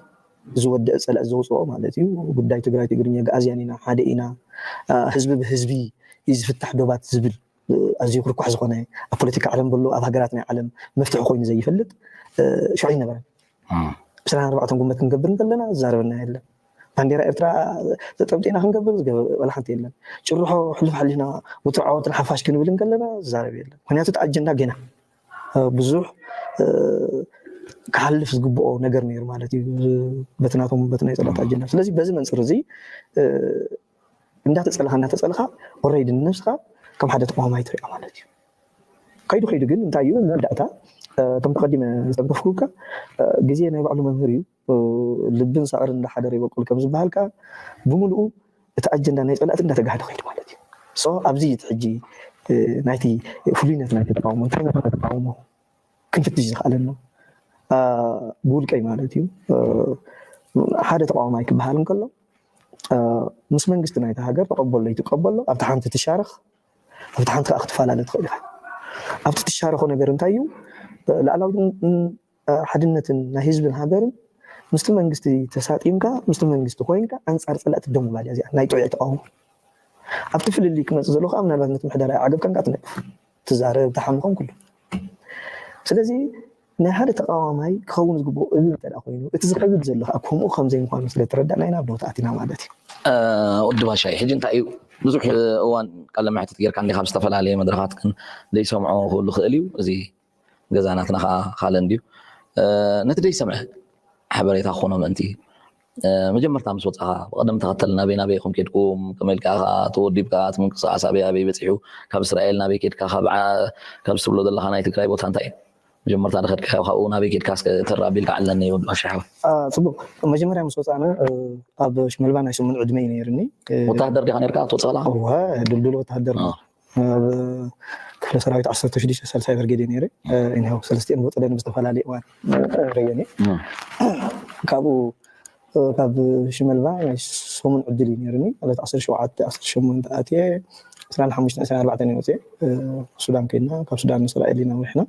[SPEAKER 20] ዝወድእ ፀላእ ዘውፅኦ ማለት እዩ ጉዳይ ትግራይ ትግርኛ ጋእዝያን ኢና ሓደ ኢና ህዝቢ ብህዝቢ ዝፍታሕ ዶባት ዝብል ኣዝዩ ክርኳሕ ዝኾነ ኣብ ፖለቲካ ዓለም ዘሎ ኣብ ሃገራት ናይ ዓለም መፍትሒ ኮይኑ ዘይፈልጥ ሽዑ ይነበረ 24 ጉንበት ክንገብር ከለና ዝዛረበና የለን ባንዴራ ኤርትራ ተጠምጢና ክንገብር ወላ ሓንቲ የለን ጭርሖ ሕልፍ ሓሊና ወትሮ ዓወትን ሓፋሽ ክንብል ከለና ዝዛረብ የለን ምክንያቱ እቲ ኣጀንዳ ገና ብዙሕ ክሓልፍ ዝግብኦ ነገር ነይሩ ማለት እዩ በትናቶም በትናይ ፀላት ኣጀንዳ ስለዚ በዚ መንፅር እዚ እንዳተፀልኻ ኦልሬዲ ንነብስኻ ከም ሓደ ተቃዋማይ ትሪኣ ማለት እዩ ከይዱ ግን እንታይ እዩ መወዳእታ ከም ተቀዲመ ዝጠንቀፍኩካ ግዜ ናይ ባዕሉ መምህር እዩ ልብን ሳዕርን እንዳሓደረ ይበቁል ከም ዝበሃልካ ብምሉኡ እቲ ኣጀንዳ ናይ ፀላእቲ እንዳተጋሃደ ከይዱ ማለት እዩ ሶ ኣብዚ ሕጂ ናይቲ ፍሉይነት ናይቲ ተቃውሞ እንታይ ነታ ተቃውሞ ክንፍትሽ ዝኽኣለና ብውልቀይ ማለት እዩ ሓደ ተቃዋማይ ክበሃል እንከሎ ምስ መንግስቲ ናይቲ ሃገር ተቀበሎ ይትቀበሎ ኣብቲ ሓንቲ ትሻርኽ ኣብቲ ሓንቲ ከዓ ክትፈላለ ትኽእል ኢኻ ኣብቲ ትሻረኾ ነገር እንታይ እዩ ላዕላዊ ሓድነትን ናይ ህዝብን ሃገርን ምስቲ መንግስቲ ተሳጢምካ ምስቲ መንግስቲ ኮይንካ ኣንፃር ፀላእቲ ደሞ ባልያ እዚኣ ናይ ጥዑዕ ተቃውሞ ኣብቲ ፍልልይ ክመፅእ ዘሎ ከዓ ምናልባት ነቲ ምሕደራ ዓገብከንካ ትነጥፍ ትዛረብ ተሓምኾም ኩሉ ስለዚ ናይ ሓደ ተቃዋማይ ክኸውን ዝግብኦ እዚ እንተደኣ ኮይኑ እቲ ዝኸይድ ዘሎ ከዓ ከምኡ ከምዘይምኳኑ ስለተረዳእና ኢና ብለውቲ ኣቲና ማለት እዩ
[SPEAKER 11] ወዲ ባሻይ ሕጂ እንታይ እዩ ብዙሕ እዋን ቃለ መሕትት ጌርካ እንዲኻ ብዝተፈላለየ መድረኻት ግን ዘይሰምዖ ክህሉ ክእል እዩ እዚ ገዛናትና ከዓ ካለን ድዩ ነቲ ደይሰምዐ ሓበሬታ ክኾኖ ምእንቲ መጀመርታ ምስ ወፃኻ ብቀደም ተኸተል ናበይ ናበይኹም ኬድኩም ከመልካ ተወዲብካ እቲ ምንቅስቃስ ኣበይ ኣበይ በፂሑ ካብ እስራኤል ናበይ ኬድካ ካብ ዝትብሎ ዘለካ ናይ ትግራይ ቦታ እንታይ እዩ መጀመርታ ንኸድካ ካብኡ ናበይ ኬድካ ተራቢልካ ዓለኒ ወዲ ባሻይ
[SPEAKER 20] ፅቡቅ መጀመርያ ምስ ወፃእና ኣብ ሽመልባ ናይ 8 ዕድመ እዩ ነይርኒ
[SPEAKER 11] ወታደር ዲኻ ነርካ ትወፅእ ከለካ
[SPEAKER 20] ድልድል ወታደር ኣብ ክፍለ ሰራዊት 16 ሳልሳይ ብርጌድ ነይረ እኒሆ ሰለስቲአን ወፅደን ብዝተፈላለየ እዋን ረየኒ ካብኡ ካብ ሽመልባ ናይ 8 ዕድል እዩ ነይርኒ ማለት 17 18 ኣትየ 25 24 ወፅየ ሱዳን ከይድና ካብ ሱዳን እስራኤል ኢና ወሒና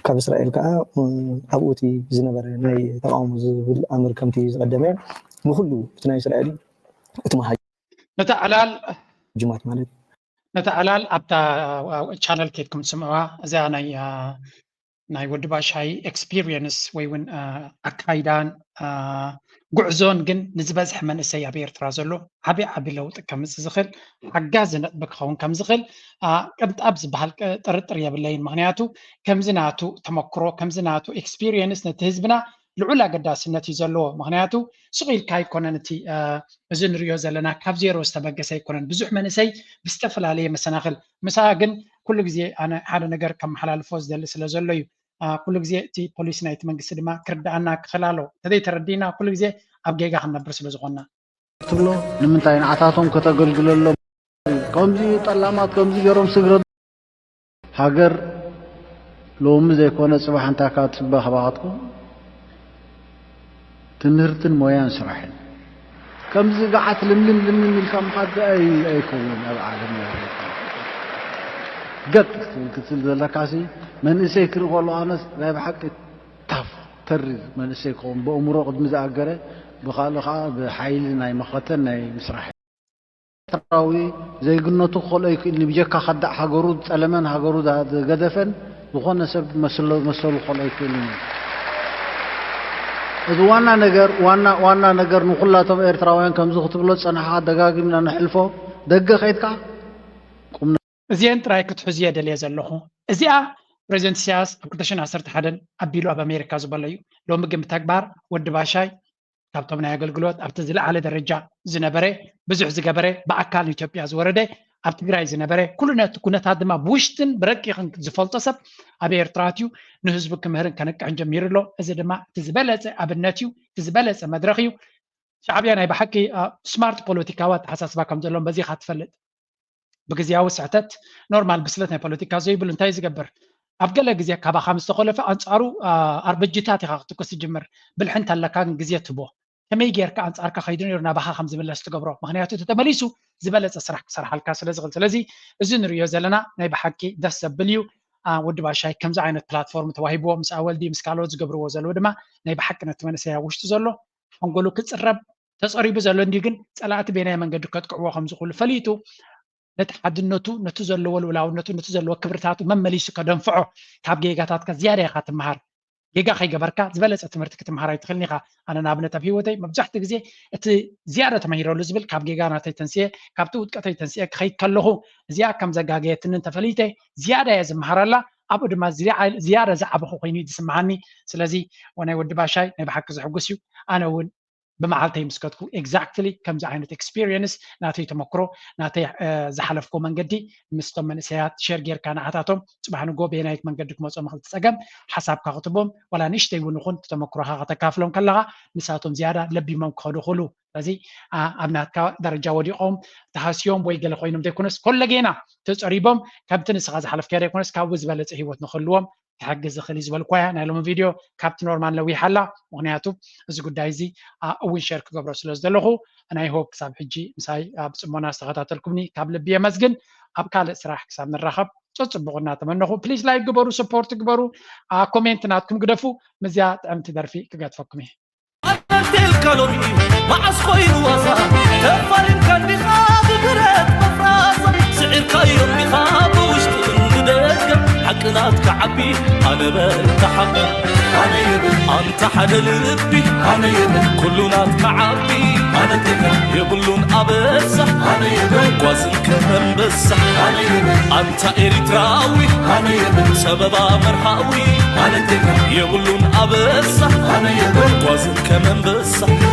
[SPEAKER 20] ካብ እስራኤል ከዓ ኣብኡ እቲ ዝነበረ ናይ ተቃውሞ ዝብል ኣምር ከምቲ ዝቀደመ ንኩሉ እቲ ናይ እስራኤል እቲ መሃጅማት
[SPEAKER 10] ነቲ ዕላል
[SPEAKER 20] ማለት
[SPEAKER 10] نتعلال أبتا channel كيتكم تسمعوها زي ናይ ወዲ ባሻይ ኤክስፒሪየንስ ወይ እውን ኣካይዳን ጉዕዞን ግን ንዝበዝሕ መንእሰይ ኣብ ኤርትራ ዘሎ ዓብዪ ለውጢ ከምፅእ ዝኽእል ሓጋዚ ነጥቢ ክኸውን ከም ዝኽእል ቅንጣብ ዝበሃል ጥርጥር የብለይን። ምክንያቱ ከምዚ ናቱ ተመክሮ ከምዚ ናቱ ኤክስፒሪየንስ ነቲ ህዝብና ልዑል ኣገዳስነት እዩ ዘለዎ። ምክንያቱ ስቑኢልካ ኣይኮነን እቲ እዚ ንሪኦ ዘለና ካብ ዜሮ ዝተበገሰ ኣይኮነን። ብዙሕ መንእሰይ ብዝተፈላለየ መሰናኽል ምሳ ግን ኩሉ ግዜ ኣነ ሓደ ነገር ከመሓላልፎ ዝደሊ ስለ ዘሎ እዩ። ኩሉ ግዜ እቲ ፖሊስ ናይቲ መንግስቲ ድማ ክርዳኣና ክኽላሎ ተዘይ ተረዲና ኩሉ ግዜ ኣብ ጌጋ ክንነብር ስለ ዝኾንና
[SPEAKER 21] ትብሎ ንምንታይ ንዓታቶም ከተገልግለሎም ከምዚ ጠላማት ከምዚ ገይሮም ስግረት ሃገር ሎሚ ዘይኮነ ፅባሕ እንታይ ካብ ትፅበ ከባኻትኩም ትምህርትን ሞያን ስራሕን ከምዚ ገዓት ልምልም ኢልካ ምኻድ ኣይከውን ኣብ ዓለም ገጥ ክትል ዘለካሲ መንእሰይ ክርኢ ከሎ ኣነስ ናይ ብሓቂ ታፍ ተሪ መንእሰይ ክኸውን ብእምሮ ቅድሚ ዝኣገረ ብካልእ ከዓ ብሓይሊ ናይ መኸተን ናይ ምስራሕ ኤርትራዊ ዘይግነቱ ክኸሎ ኣይክእልኒ ብጀካ ከዳዕ ሃገሩ ዝፀለመን ሃገሩ ዝገደፈን ዝኾነ ሰብ መሰሉ ክኸሎ ኣይክእልኒ። እዚ ዋና ነገር ንኩላቶም ኤርትራውያን ከምዚ ክትብሎ ፀናሕካ ደጋጊምና ነሕልፎ ደገ ከይድካ
[SPEAKER 10] እዚአን ጥራይ ክትሕዙ የደልየ ዘለኹ እዚኣ ፕሬዚደንት ኢሳያስ ኣብ 2011 ኣቢሉ ኣብ ኣሜሪካ ዝበሎ እዩ። ሎሚ ግን ብተግባር ወዲ ባሻይ ካብቶም ናይ ኣገልግሎት ኣብቲ ዝለዓለ ደረጃ ዝነበረ ብዙሕ ዝገበረ ብኣካል ኢትዮጵያ ዝወረደ ኣብ ትግራይ ዝነበረ ኩሉ ነቲ ኩነታት ድማ ብውሽጥን ብረቂቕን ዝፈልጦ ሰብ ኣብ ኤርትራ እዩ ንህዝቡ ክምህርን ከነቅሕን ጀሚሩ ኣሎ። እዚ ድማ እቲ ዝበለፀ ኣብነት እዩ፣ እቲ ዝበለፀ መድረኽ እዩ። ሻዕብያ ናይ ብሓቂ ስማርት ፖለቲካዊ ኣተሓሳስባ ከም ዘለዎም በዚ ኢኻ ትፈልጥ። ብግዜያዊ ስሕተት ኖርማል ብስለት ናይ ፖለቲካ ዘይብሉ እንታይ ዝገብር ኣብ ገለ ግዜ ካባኻ ምስ ተኸለፈ ኣንፃሩ ኣርበጅታት ኢኻ ክትኩስ ትጅምር ብልሕንት ኣለካ ግን ግዜ ትቦ ከመይ ጌርካ ኣንፃርካ ከይዱ ነይሩ ናባኻ ከም ዝምለስ ትገብሮ ምክንያቱ ተመሊሱ ዝበለፀ ስራሕ ክሰርሓልካ ስለ ዝኽእል። ስለዚ እዚ ንሪኦ ዘለና ናይ ብሓቂ ደስ ዘብል እዩ። ወዲ ባሻይ ከምዚ ዓይነት ፕላትፎርም ተዋሂብዎ ምስ ኣወልዲ ምስ ካልኦት ዝገብርዎ ዘለዎ ድማ ናይ ብሓቂ ነቲ መንእሰይ ኣብ ውሽጢ ዘሎ ሓንጎሉ ክፅረብ ተፀሪቡ ዘሎ እንዲ ግን ፀላእቲ ቤናይ መንገዲ ከጥቅዕዎ ከም ዝኽእሉ ፈሊጡ ነቲ ሓድነቱ ነቲ ዘለዎ ልውላውነቱ ነቲ ዘለዎ ክብርታቱ መመሊሱ ከደንፍዖ ካብ ጌጋታትካ ዝያዳ ኢኻ ትመሃር ጌጋ ከይገበርካ ዝበለፀ ትምህርቲ ክትመሃር ኣይትኽእልኒ ኢኻ። ኣነ ንኣብነት ኣብ ሂወተይ መብዛሕትኡ ግዜ እቲ ዝያዳ ተመሂረሉ ዝብል ካብ ጌጋ ናተይ ተንስየ ካብቲ ውጥቀተይ ተንስየ ክኸይድ ከለኹ እዚኣ ከም ዘጋገየትንን ተፈሊተ ዝያዳ እየ ዝመሃረላ ኣብኡ ድማ ዝያዳ ዝዓበኹ ኮይኑ ዝስምዓኒ። ስለዚ ወናይ ወዲ ባሻይ ናይ ብሓቂ ዘሕጉስ እዩ። ኣነ እውን ብመዓልተይ ምስከትኩ ኤግዛክትሊ ከምዚ ዓይነት ኤክስፒሪየንስ ናተይ ተመክሮ ናተይ ዝሓለፍኮ መንገዲ ምስቶም መንእሰያት ሸር ጌርካ ንዓታቶም ፅባሕ ንጎ ቤናይት መንገዲ ክመፆም ክእል ትፀገም ሓሳብካ ክትቦም ዋላ ንእሽተይ እውን ይኹን ተመክሮካ ከተካፍሎም ከለካ ንሳቶም ዝያዳ ለቢሞም ክኸዱ ይኽእሉ። ስለዚ ኣብ ናትካ ደረጃ ወዲቖም ተሃስዮም ወይ ገለ ኮይኖም ዘይኮነስ ኮለጌና ተፀሪቦም ከምቲ ንስኻ ዝሓለፍካ ዘይኮነስ ካብኡ ዝበለፀ ሂወት ንኽህልዎም ክሕግዝ ዝኽእል እዩ ዝበልኳያ ናይ ሎሚ ቪድዮ ካብቲ ኖርማል ነዊሓላ ምክንያቱ እዚ ጉዳይ እዚ እውን ሸር ክገብሮ ስለ ዘለኹ ናይ ሆፕ ክሳብ ሕጂ ምሳይ ብፅሞና ዝተኸታተልኩምኒ ካብ ልቢ የመስግን። ኣብ ካልእ ስራሕ ክሳብ ንራኸብ ፅቡቅ እናተመነኹ ፕሊዝ ላይክ ግበሩ፣ ሰፖርት ግበሩ፣ ኮሜንት ናትኩም ግደፉ። ምዝያ ጥዕምቲ ደርፊ ክገድፈኩም እየ
[SPEAKER 18] الكالوري مع صخير وصا تفارن كان بخاب برد مفراسة سعر كايرم بخاب وشتن بدك حقنات كعبي أنا بتحقق أنا يبن أنت حدا لبي أنا يبن كلنا كعبي أنا تكا يقولون أبسح أنا يبن قاسم كمان بسح أنا يبن أنت إريتراوي أنا يبن سبب مرحاوي أنا تكا يقولون أبسح أنا يبن قاسم كمان بسح